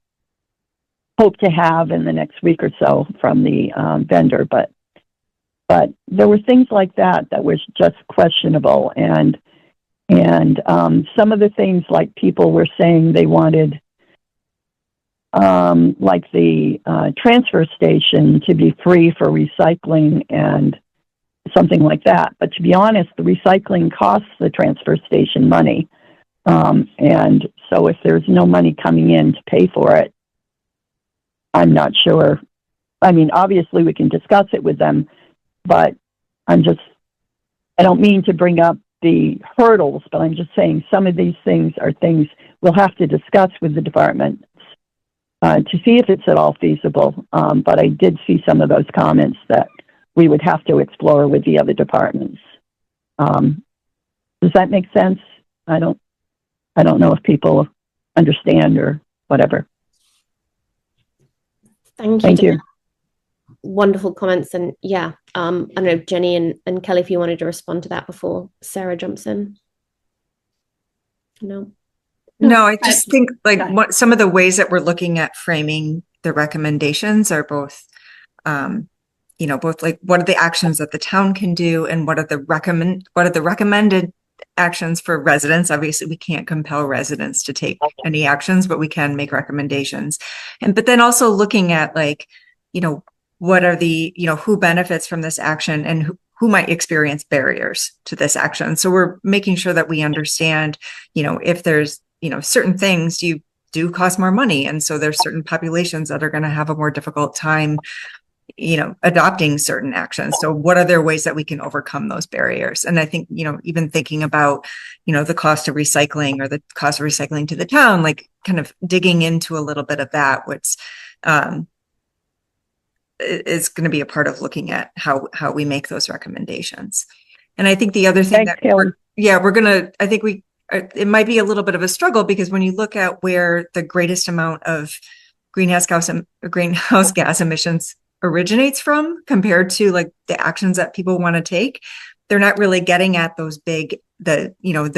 hope to have in the next week or so from the vendor. But there were things like that was just questionable, and some of the things, like people were saying they wanted, like the transfer station to be free for recycling and something like that. But to be honest, the recycling costs the transfer station money. And so if there's no money coming in to pay for it, I'm not sure. I mean, obviously we can discuss it with them, but I don't mean to bring up the hurdles, but I'm just saying some of these things are things we'll have to discuss with the department to see if it's at all feasible. But I did see some of those comments that we would have to explore with the other departments. Does that make sense? I don't know if people understand or whatever. Thank you. Wonderful comments. And yeah, I don't know, Jenny and Kelly, if you wanted to respond to that before Sarah jumps in. No, I just think like some of the ways that we're looking at framing the recommendations are both, both like what are the actions that the town can do and what are the recommended actions for residents. Obviously, we can't compel residents to take any actions, but we can make recommendations. But then also looking at what are the, who benefits from this action and who might experience barriers to this action. So we're making sure that we understand, if there's, certain things do cost more money. And so there's certain populations that are going to have a more difficult time, adopting certain actions. So what are there ways that we can overcome those barriers? And I think, even thinking about, the cost of recycling or the cost of recycling to the town, like kind of digging into a little bit of that, which is going to be a part of looking at how we make those recommendations. And I think the other thing it might be a little bit of a struggle, because when you look at where the greatest amount of greenhouse gas emissions originates from compared to like the actions that people want to take, they're not really getting at those big, the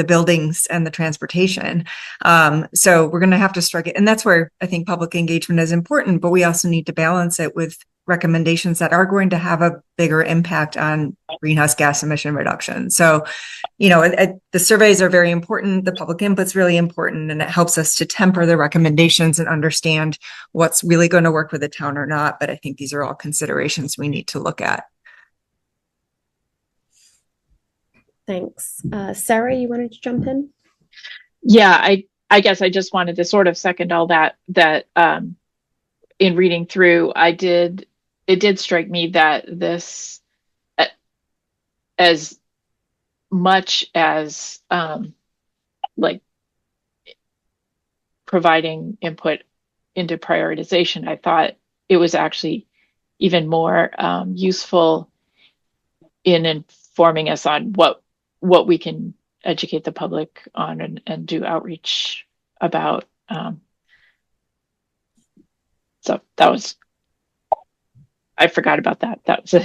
buildings and the transportation. So we're going to have to strike it. And that's where I think public engagement is important, but we also need to balance it with recommendations that are going to have a bigger impact on greenhouse gas emission reduction. So, the surveys are very important. The public input's really important, and it helps us to temper the recommendations and understand what's really going to work for the town or not. But I think these are all considerations we need to look at. Thanks. Sarah, you wanted to jump in? Yeah, I guess I just wanted to sort of second all that in reading through, it did strike me that this, as much as like providing input into prioritization, I thought it was actually even more useful in informing us on what we can educate the public on and do outreach about. So that was, I forgot about that. That was a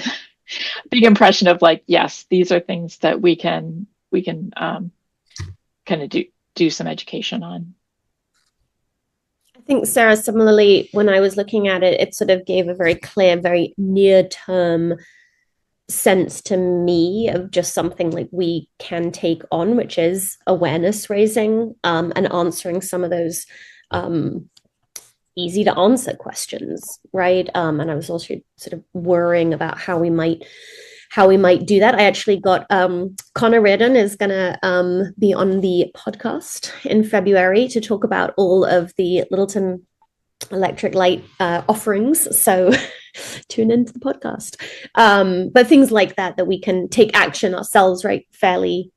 big impression of like, yes, these are things that we can kind of do some education on. I think, Sarah, similarly, when I was looking at it, it sort of gave a very clear, very near-term sense to me of just something like we can take on, which is awareness raising and answering some of those easy to answer questions, right? And I was also sort of worrying about how we might do that. I actually got Connor Reardon is going to be on the podcast in February to talk about all of the Littleton Electric Light offerings. So tune into the podcast. But things like that we can take action ourselves, right, fairly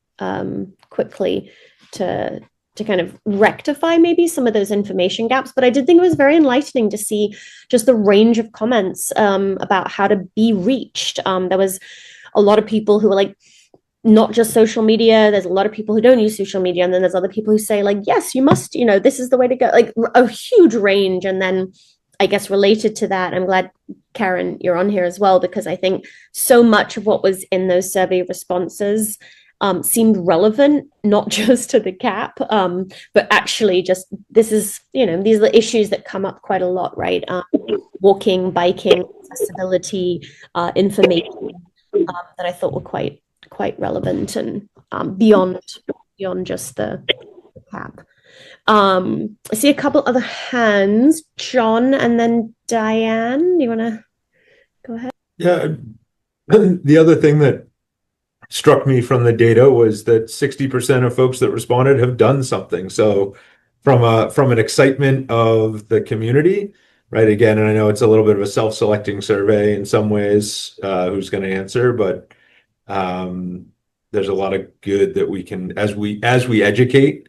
quickly to kind of rectify maybe some of those information gaps. But I did think it was very enlightening to see just the range of comments about how to be reached. There was a lot of people who were like, not just social media. There's a lot of people who don't use social media. And then there's other people who say like, yes, you must, this is the way to go, like a huge range. And then I guess related to that, I'm glad, Karen, you're on here as well, because I think so much of what was in those survey responses seemed relevant, not just to the cap, but actually just this is, these are the issues that come up quite a lot, right? Walking, biking, accessibility, information that I thought were quite relevant and beyond just the cap. I see a couple other hands, John and then Diane. Do you want to go ahead? Yeah. The other thing that struck me from the data was that 60% of folks that responded have done something. So from an excitement of the community, right? Again, and I know it's a little bit of a self-selecting survey in some ways, who's going to answer, but there's a lot of good that we can, as we educate.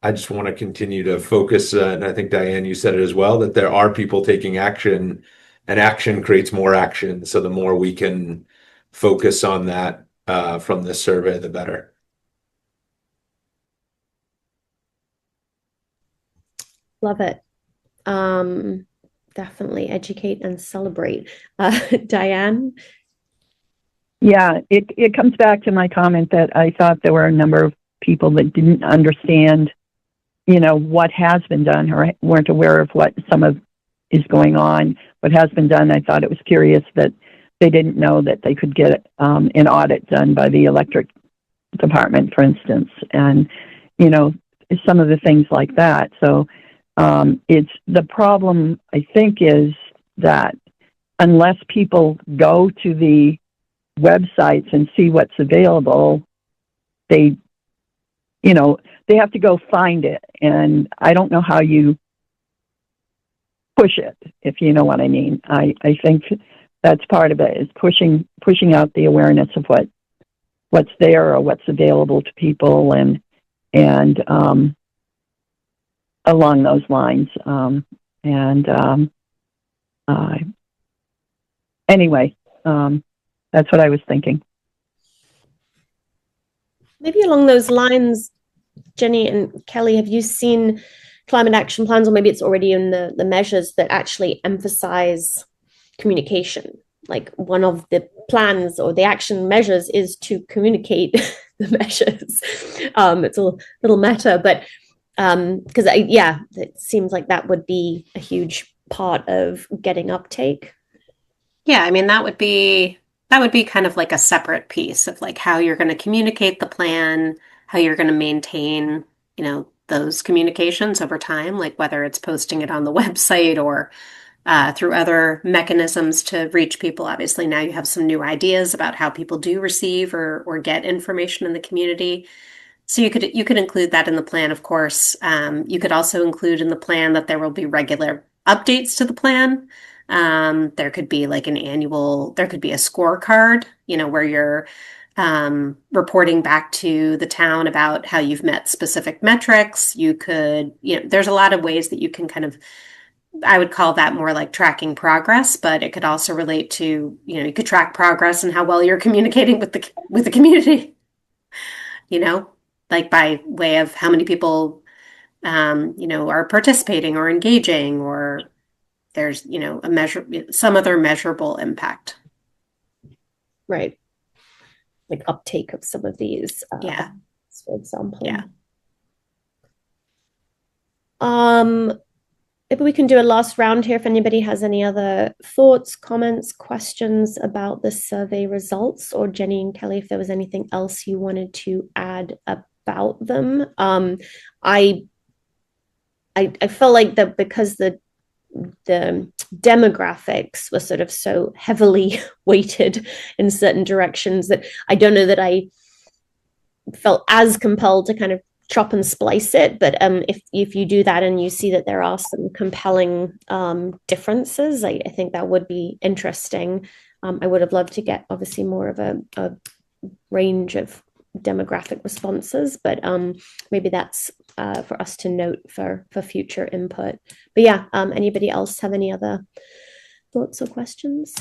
I just want to continue to focus, and I think Diane, you said it as well, that there are people taking action, and action creates more action. So the more we can focus on that from this survey, the better. Love it. Definitely educate and celebrate. Diane? Yeah, it comes back to my comment that I thought there were a number of people that didn't understand, what has been done or weren't aware of what some of is going on, what has been done. I thought it was curious that they didn't know that they could get an audit done by the electric department, for instance, and, some of the things like that. So it's the problem, I think, is that unless people go to the websites and see what's available, they have to go find it. And I don't know how you push it, if you know what I mean. I think that's part of it, is pushing out the awareness of what's there or what's available to people, and along those lines. Anyway, that's what I was thinking. Maybe along those lines, Jenny and Kelly, have you seen climate action plans, or maybe it's already in the measures that actually emphasize communication? Like one of the plans or the action measures is to communicate the measures. It's a little meta, but because it seems like that would be a huge part of getting uptake. Yeah, I mean, that would be kind of like a separate piece of like how you're going to communicate the plan, how you're going to maintain, those communications over time, like whether it's posting it on the website or through other mechanisms to reach people. Obviously, now you have some new ideas about how people do receive or get information in the community. So you could include that in the plan, of course. You could also include in the plan that there will be regular updates to the plan. There could be like there could be a scorecard, where you're reporting back to the town about how you've met specific metrics. You could, there's a lot of ways that you can kind of, I would call that more like tracking progress, but it could also relate to, you could track progress and how well you're communicating with the community, like by way of how many people, are participating or engaging, or there's, some other measurable impact. Right. Like uptake of some of these, for example. Yeah. Maybe we can do a last round here if anybody has any other thoughts, comments, questions about the survey results, or Jenny and Kelly, if there was anything else you wanted to add about them. I felt like that because the demographics were sort of so heavily weighted in certain directions that I don't know that I felt as compelled to kind of chop and splice it. But if you do that and you see that there are some compelling differences, I think that would be interesting. I would have loved to get obviously more of a range of demographic responses, but maybe that's for us to note for future input. But yeah, anybody else have any other thoughts or questions?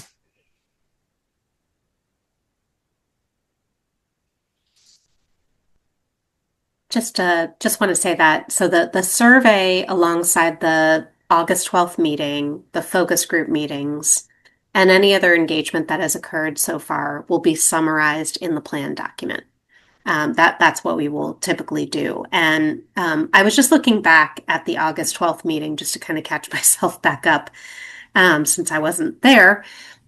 Just want to say that, so the survey alongside the August 12th meeting, the focus group meetings, and any other engagement that has occurred so far will be summarized in the plan document. That's what we will typically do. And I was just looking back at the August 12th meeting just to kind of catch myself back up since I wasn't there.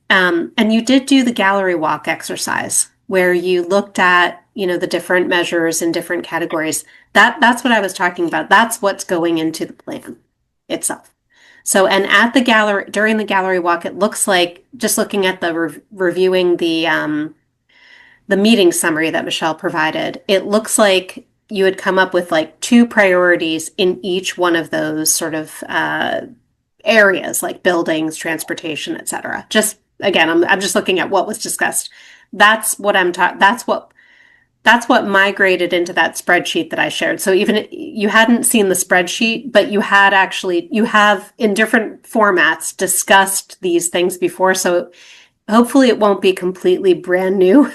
And you did do the gallery walk exercise where you looked at, the different measures in different categories. That's what I was talking about. That's what's going into the plan itself. So, and at the gallery, during the gallery walk, it looks like, just looking at the reviewing the meeting summary that Michelle provided, it looks like you had come up with like 2 priorities in each one of those sort of areas, like buildings, transportation, etc. Just again, I'm just looking at what was discussed. That's what I'm talking. That's what migrated into that spreadsheet that I shared. So even you hadn't seen the spreadsheet, but you have in different formats discussed these things before. So hopefully it won't be completely brand new.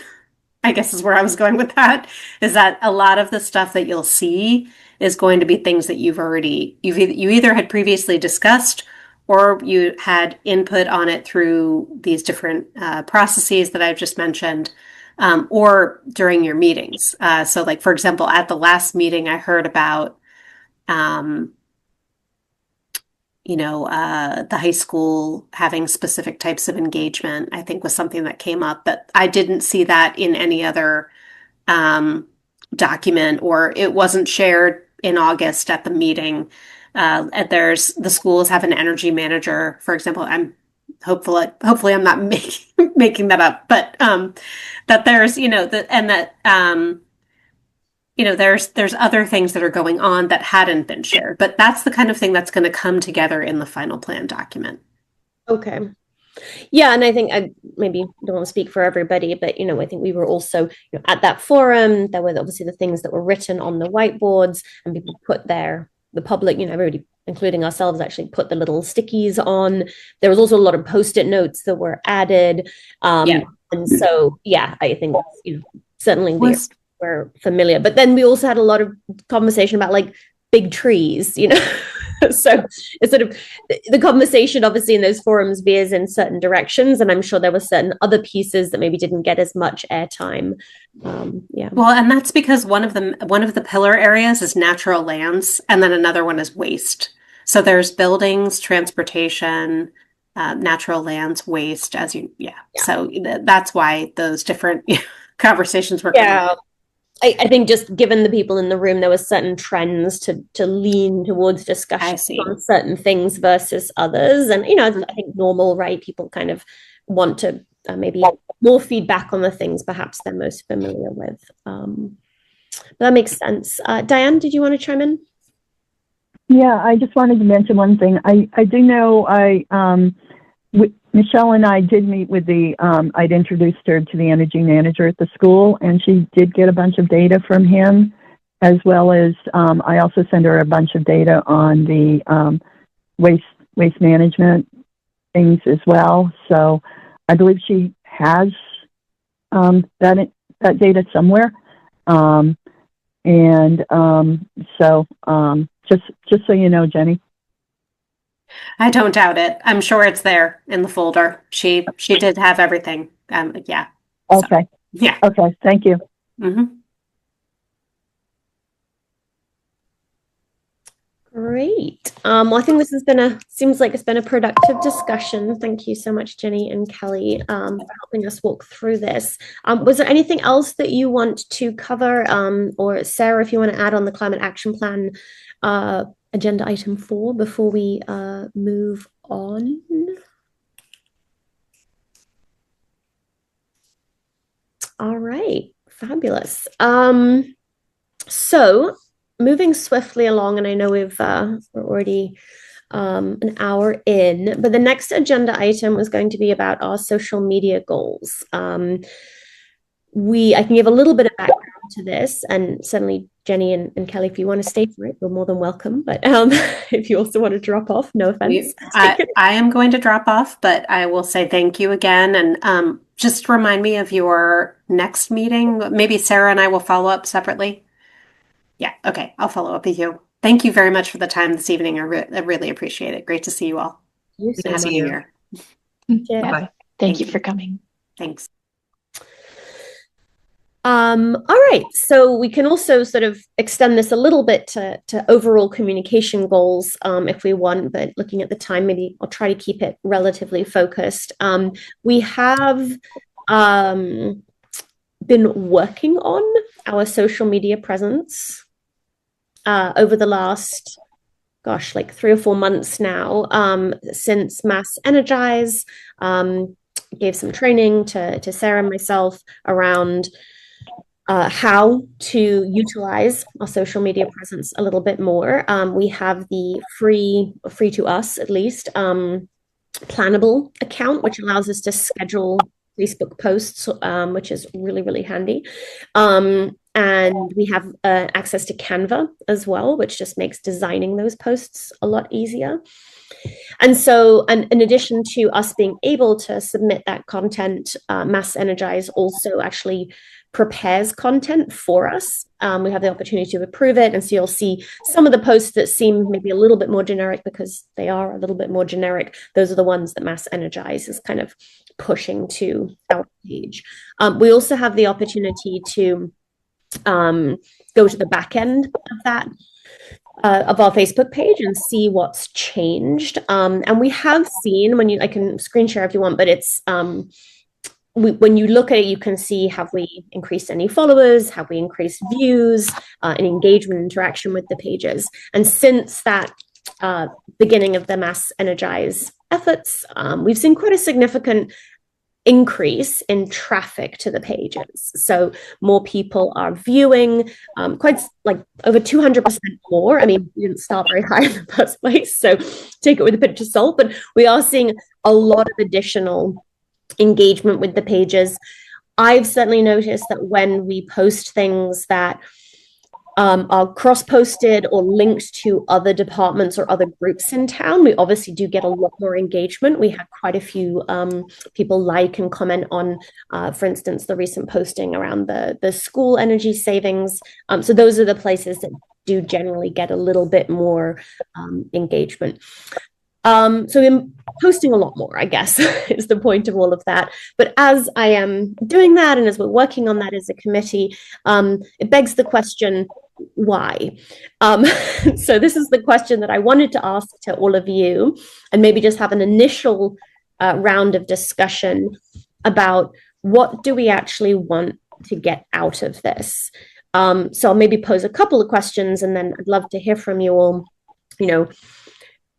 I guess is where I was going with that, is that a lot of the stuff that you'll see is going to be things that you either had previously discussed or you had input on it through these different processes that I've just mentioned. Or during your meetings. So like, for example, at the last meeting, I heard about, the high school having specific types of engagement, I think was something that came up, but I didn't see that in any other document, or it wasn't shared in August at the meeting. And the schools have an energy manager, for example. Hopefully I'm not making that up, but that there's there's other things that are going on that hadn't been shared, but that's the kind of thing that's going to come together in the final plan document. Okay. Yeah, and I think I maybe don't want to speak for everybody, but I think we were also at that forum. There were obviously the things that were written on the whiteboards, and people put the public, everybody, including ourselves, actually put the little stickies on. There was also a lot of post-it notes that were added. And so, I think certainly we're familiar. But then we also had a lot of conversation about like big trees, So it's sort of the conversation, obviously, in those forums veers in certain directions, and I'm sure there were certain other pieces that maybe didn't get as much airtime. Well, and that's because one of the pillar areas is natural lands, and then another one is waste. So there's buildings, transportation, natural lands, waste. So that's why those different conversations were coming up. I think just given the people in the room, there were certain trends to lean towards discussion on certain things versus others. And, I think normal, right? People kind of want to maybe more feedback on the things perhaps they're most familiar with. But that makes sense. Diane, did you want to chime in? Yeah, I just wanted to mention one thing. I do know Michelle and I did meet with I'd introduced her to the energy manager at the school, and she did get a bunch of data from him, as well as I also sent her a bunch of data on the waste management things as well. So I believe she has that data somewhere. Just so you know, Jenny. I don't doubt it. I'm sure it's there in the folder. She did have everything. Yeah. Okay. So, yeah. Okay. Thank you. Mm-hmm. Great. Well, I think this has seems like it's been a productive discussion. Thank you so much, Jenny and Kelly, for helping us walk through this. Was there anything else that you want to cover? Or Sarah, if you want to add on the climate action plan, agenda item 4 before we move on. All right, fabulous. So moving swiftly along, and I know we're already an hour in, but the next agenda item was going to be about our social media goals. I can give a little bit of background to this, and certainly Jenny and Kelly, if you want to stay for it, you're more than welcome. But if you also want to drop off, no offense. I am going to drop off, but I will say thank you again. And just remind me of your next meeting. Maybe Sarah and I will follow up separately. Yeah, okay. I'll follow up with you. Thank you very much for the time this evening. I really appreciate it. Great to see you all. You Good to see you here. Bye. Thank you for coming. Thanks. All right, so we can also sort of extend this a little bit to overall communication goals if we want, but looking at the time, maybe I'll try to keep it relatively focused. We have been working on our social media presence over the last, gosh, like 3 or 4 months now, since Mass Energize gave some training to Sarah and myself around how to utilize our social media presence a little bit more. We have the free to us at least, Plannable account, which allows us to schedule Facebook posts, which is really, really handy. And we have access to Canva as well, which just makes designing those posts a lot easier. And so, in addition to us being able to submit that content, Mass Energize also actually prepares content for us. We have the opportunity to approve it. And so you'll see some of the posts that seem maybe a little bit more generic because they are a little bit more generic. Those are the ones that Mass Energize is kind of pushing to our page. We also have the opportunity to go to the back end of that, of our Facebook page and see what's changed. And we have seen, I can screen share if you want, but it's, when you look at it, you can see, have we increased any followers? Have we increased views and engagement, interaction with the pages? And since that beginning of the Mass Energize efforts, we've seen quite a significant increase in traffic to the pages. So more people are viewing, quite like over 200% more. I mean, we didn't start very high in the first place, so take it with a pinch of salt, but we are seeing a lot of additional engagement with the pages. I've certainly noticed that when we post things that are cross-posted or linked to other departments or other groups in town, we obviously do get a lot more engagement. We had quite a few people like and comment on, for instance, the recent posting around the school energy savings. So those are the places that do generally get a little bit more engagement. So I'm posting a lot more, I guess, is the point of all of that. But as I am doing that, and as we're working on that as a committee, it begs the question, why? So this is the question that I wanted to ask to all of you, and maybe just have an initial round of discussion about what do we actually want to get out of this. So I'll maybe pose a couple of questions, and then I'd love to hear from you all,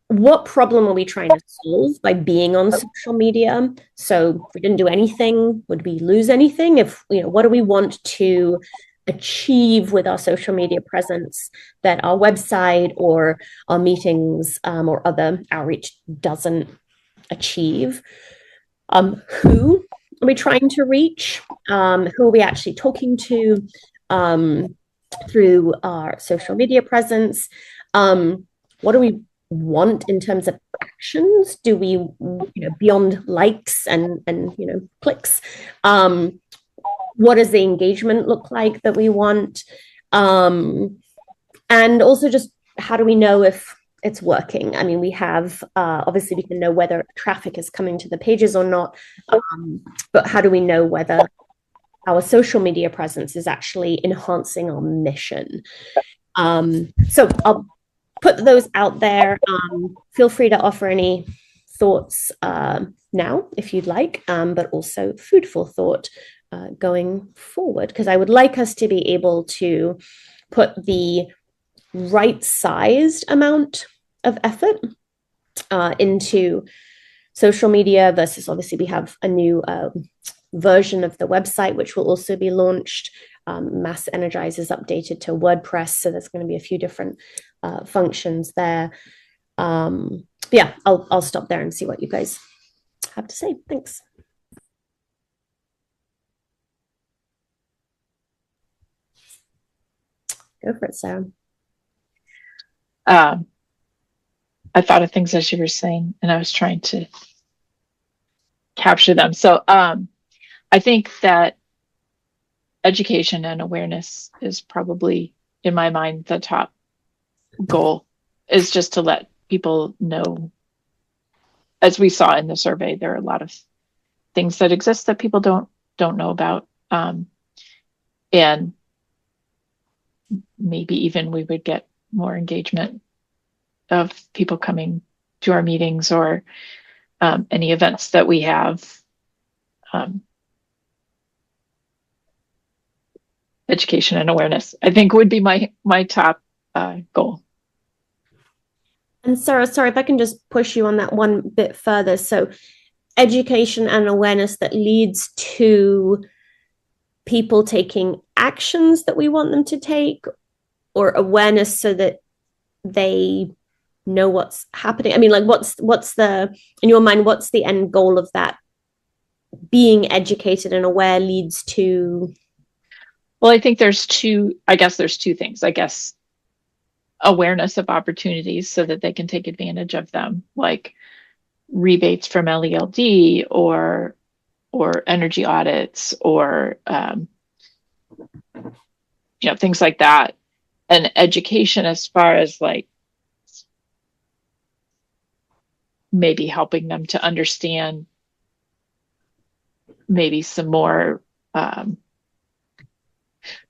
what problem are we trying to solve by being on social media? So if we didn't do anything, would we lose anything? What do we want to achieve with our social media presence that our website or our meetings or other outreach doesn't achieve? Who are we trying to reach? Who are we actually talking to through our social media presence? What do we want in terms of actions? Do we, beyond likes and clicks? What does the engagement look like that we want? And also just how do we know if it's working? I mean, we have, obviously we can know whether traffic is coming to the pages or not, but how do we know whether our social media presence is actually enhancing our mission? So I'll put those out there. Feel free to offer any thoughts now if you'd like, but also food for thought going forward, because I would like us to be able to put the right sized amount of effort into social media versus, obviously we have a new version of the website which will also be launched. Mass Energize is updated to WordPress, so there's going to be a few different functions there. Yeah, I'll stop there and see what you guys have to say. Thanks. Go for it, Sarah. I thought of things as you were saying, and I was trying to capture them. So I think that education and awareness is probably, in my mind, the top goal, is just to let people know. As we saw in the survey, there are a lot of things that exist that people don't know about. and maybe even we would get more engagement of people coming to our meetings or any events that we have. Education and awareness, I think, would be my top goal. And Sarah, sorry if I can just push you on that one bit further. So education and awareness that leads to people taking actions that we want them to take, or awareness so that they know what's happening. I mean, like, what's the, in your mind, what's the end goal of that? Being educated and aware leads to? Well, I think there's two things. I guess awareness of opportunities so that they can take advantage of them, like rebates from LELD or energy audits or things like that. And education as far as like maybe helping them to understand maybe some more.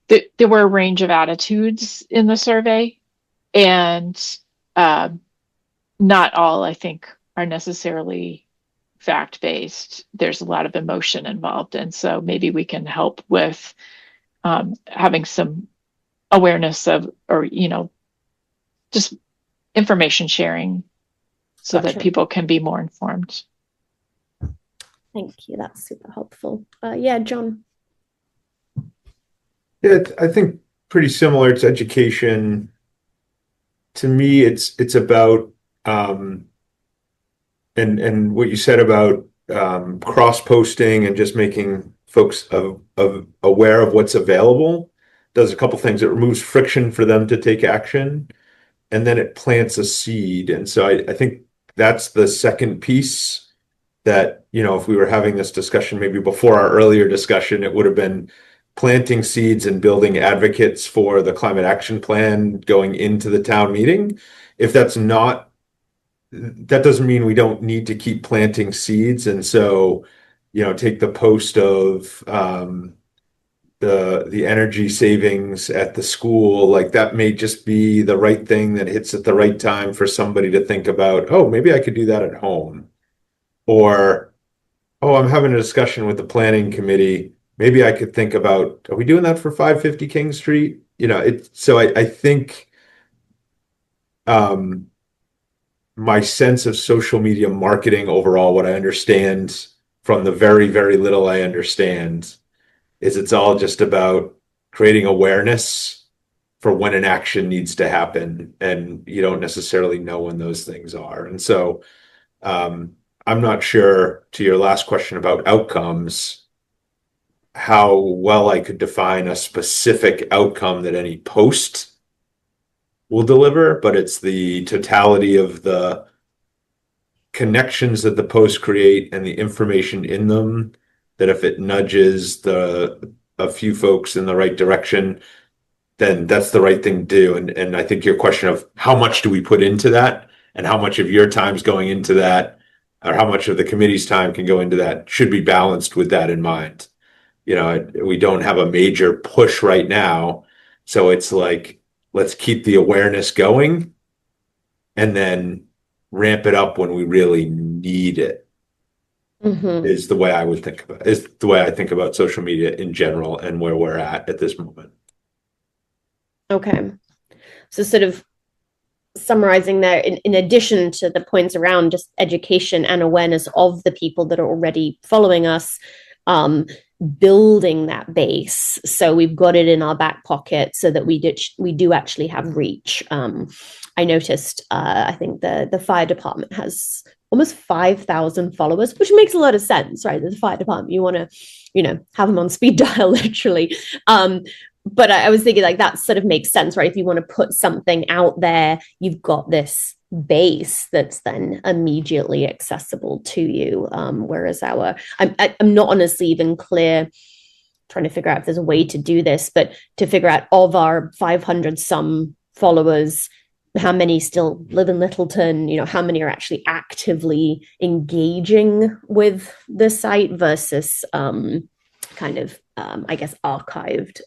There were a range of attitudes in the survey, and not all, I think, are necessarily fact-based. There's a lot of emotion involved, and so maybe we can help with having some awareness of, or just information sharing so Gotcha. that people can be more informed. Thank you. That's super helpful. Yeah, John. Yeah, I think pretty similar. It's education. To me, it's about and what you said about cross-posting and just making folks aware of what's available does a couple things. It removes friction for them to take action, and then it plants a seed. And so I think that's the second piece that, if we were having this discussion maybe before our earlier discussion, it would have been planting seeds and building advocates for the climate action plan going into the town meeting. If that's not, that doesn't mean we don't need to keep planting seeds. And so, take the post of the energy savings at the school, like that may just be the right thing that hits at the right time for somebody to think about, oh, maybe I could do that at home. Or, oh, I'm having a discussion with the planning committee. Maybe I could think about, are we doing that for 550 King Street? So I think my sense of social media marketing overall, what I understand from the very, very little I understand, is it's all just about creating awareness for when an action needs to happen, and you don't necessarily know when those things are. And so I'm not sure, to your last question about outcomes, how well I could define a specific outcome that any post will deliver, but it's the totality of the connections that the posts create and the information in them, that if it nudges a few folks in the right direction, then that's the right thing to do. And I think your question of how much do we put into that, and how much of your time's going into that, or how much of the committee's time can go into that, should be balanced with that in mind. We don't have a major push right now, so it's like, let's keep the awareness going and then ramp it up when we really need it. Mm-hmm. Is the way I would think about it, is the way I think about social media in general and where we're at this moment. Okay. So sort of summarizing there, in addition to the points around just education and awareness of the people that are already following us, building that base so we've got it in our back pocket so that we do actually have reach. I noticed I think the fire department has almost 5,000 followers, which makes a lot of sense, right? The fire department, you want to have them on speed dial literally. But I was thinking, like, that sort of makes sense, right? If you want to put something out there, you've got this base that's then immediately accessible to you. Whereas I'm not honestly even clear, trying to figure out if there's a way to do this, but to figure out, of our 500 some followers, how many still live in Littleton, how many are actually actively engaging with the site versus kind of I guess, archived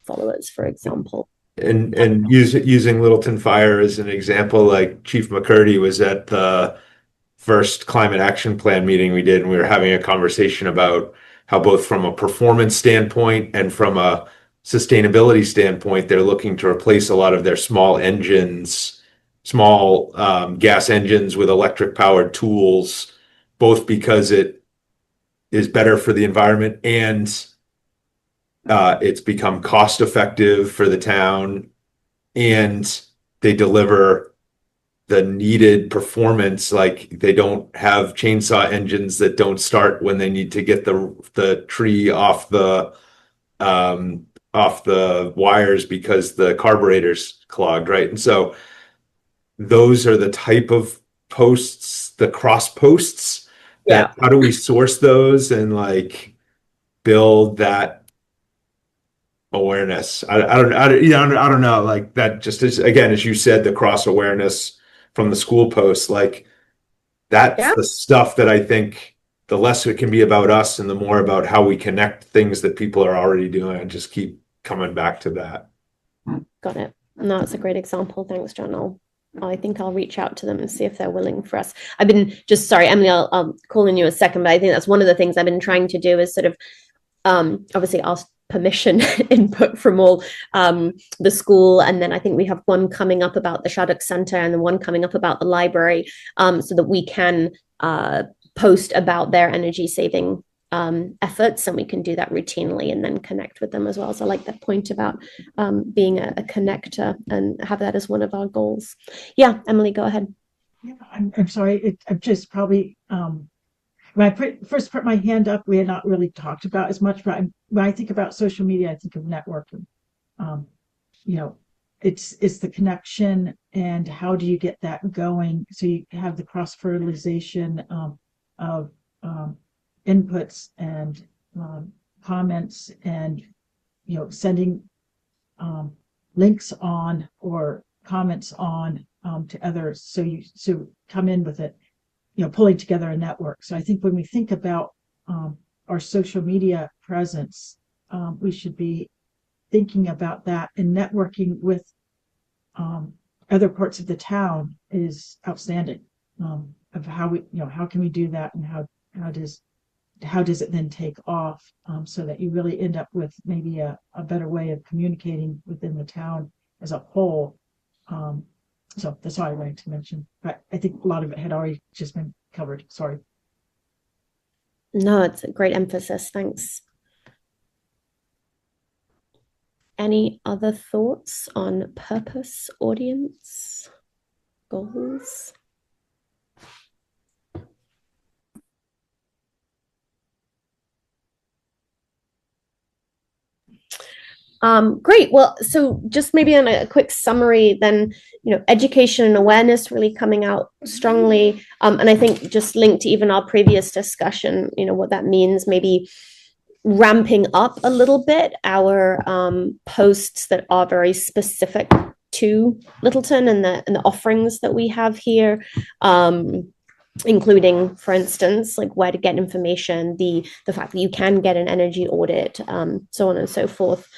followers, for example. And using Littleton Fire as an example, like Chief McCurdy was at the first climate action plan meeting we did, and we were having a conversation about how both from a performance standpoint and from a sustainability standpoint, they're looking to replace a lot of their small engines, small gas engines with electric powered tools, both because it is better for the environment and it's become cost effective for the town, and they deliver the needed performance. Like, they don't have chainsaw engines that don't start when they need to get the tree off the wires because the carburetor's clogged, right? And so those are the type of posts, the cross posts, that how do we source those and like build that awareness? I don't know, like that just is, again, as you said, the cross awareness from the school posts, like that's the stuff that I think the less it can be about us and the more about how we connect things that people are already doing. I just keep coming back to that. Got it. No, it's a great example. Thanks, John. I think I'll reach out to them and see if they're willing for us. I've been just, sorry, Emily, I'll call on you a second, but I think that's one of the things I've been trying to do is sort of obviously ask permission input from all the school, and then I think we have one coming up about the Shattuck Center and then one coming up about the library, so that we can post about their energy saving efforts, and we can do that routinely and then connect with them as well. So I like that point about being a connector and have that as one of our goals. Yeah, Emily, go ahead. Yeah, I'm sorry. I'm just probably when I first put my hand up, we had not really talked about as much, but when I think about social media, I think of networking. It's the connection, and how do you get that going so you have the cross-fertilization of inputs and comments, and sending links on or comments on to others, so come in with it, pulling together a network. So I think when we think about our social media presence, we should be thinking about that, and networking with other parts of the town is outstanding. Of how we, how can we do that, and how does it then take off, so that you really end up with maybe a better way of communicating within the town as a whole. So that's all I wanted to mention, but I think a lot of it had already just been covered. Sorry. No, it's a great emphasis. Thanks. Any other thoughts on purpose, audience, goals? Great. Well, so just maybe on a quick summary, then, education and awareness really coming out strongly. And I think just linked to even our previous discussion, what that means, maybe ramping up a little bit our posts that are very specific to Littleton and the offerings that we have here. Including, for instance, like where to get information, the fact that you can get an energy audit, so on and so forth.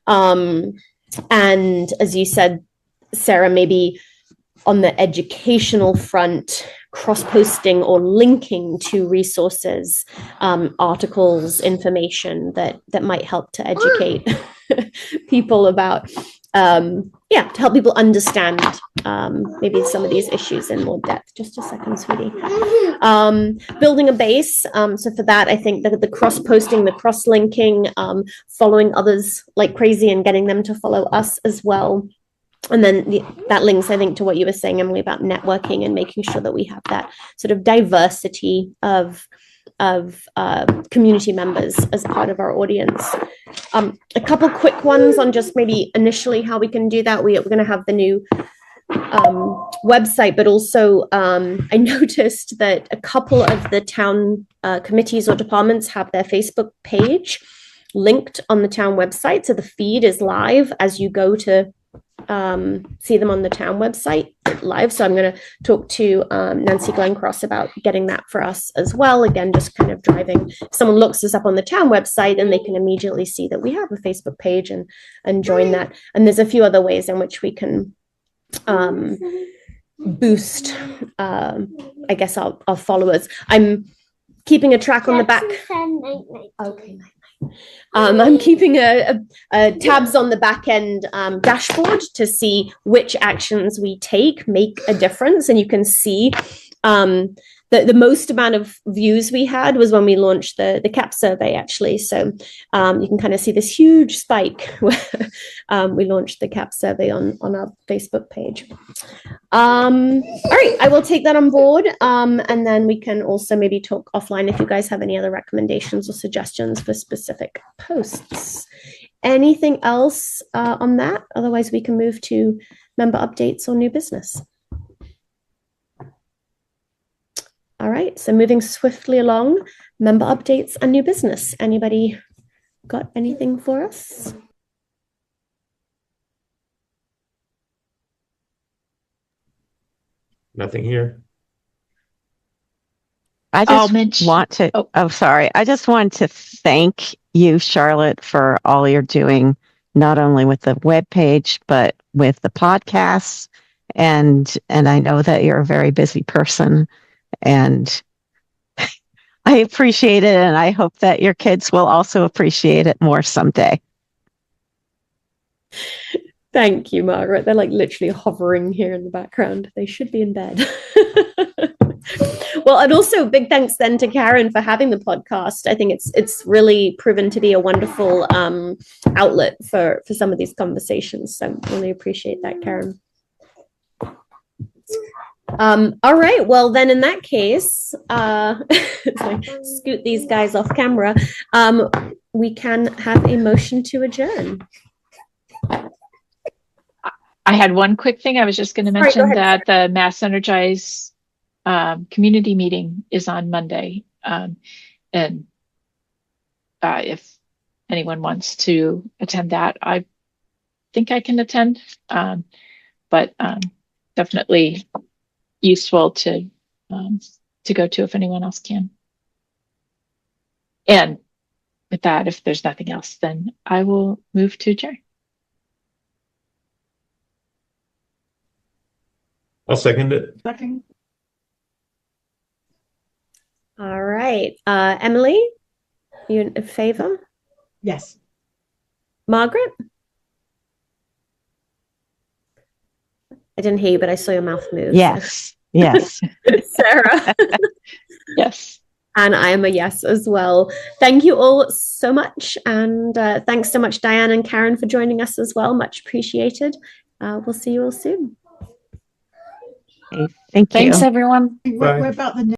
And as you said, Sarah, maybe on the educational front, cross-posting or linking to resources, articles, information that might help to educate people about, to help people understand maybe some of these issues in more depth. Just a second, sweetie. Building a base. So for that, I think that the cross-posting, the cross-linking, following others like crazy and getting them to follow us as well. And then that links, I think, to what you were saying, Emily, about networking and making sure that we have that sort of diversity of community members as part of our audience. A couple quick ones on just maybe initially how we can do that. We're going to have the new website, but also I noticed that a couple of the town committees or departments have their Facebook page linked on the town website. So the feed is live as you go to see them on the town website live. So I'm going to talk to Nancy Glencross about getting that for us as well. Again, just kind of driving. If someone looks us up on the town website, and they can immediately see that we have a Facebook page and join that. And there's a few other ways in which we can boost, I guess, our followers. I'm keeping a track on the back. Okay. I'm keeping tabs on the back end dashboard to see which actions we take make a difference. And you can see the most amount of views we had was when we launched the CAP survey, actually. So you can kind of see this huge spike where we launched the CAP survey on our Facebook page. All right, I will take that on board. And then we can also maybe talk offline if you guys have any other recommendations or suggestions for specific posts. Anything else on that? Otherwise, we can move to member updates or new business. All right, so moving swiftly along, member updates and new business. Anybody got anything for us? Nothing here. I just want to, sorry. I just want to thank you, Charlotte, for all you're doing, not only with the webpage, but with the podcasts. And I know that you're a very busy person, and I appreciate it. And I hope that your kids will also appreciate it more someday. Thank you, Margaret. They're like literally hovering here in the background. They should be in bed. Well, and also big thanks then to Karen for having the podcast. I think it's really proven to be a wonderful outlet for some of these conversations. So really appreciate that, Karen. All right, well then in that case, scoot these guys off camera, we can have a motion to adjourn. I had one quick thing. I was just going to mention that the Mass Energize community meeting is on Monday. And if anyone wants to attend that, I think I can attend, but definitely useful to go to if anyone else can. And with that, if there's nothing else, then I will move to adjourn. I'll second it. Second. All right, Emily, you in favor? Yes. Margaret? I didn't hear you, but I saw your mouth move. Yes. Yes. Sarah? Yes. And I am a yes as well. Thank you all so much. And thanks so much, Diane and Karen, for joining us as well. Much appreciated. We'll see you all soon. Okay, thank you. Thanks, everyone. What about the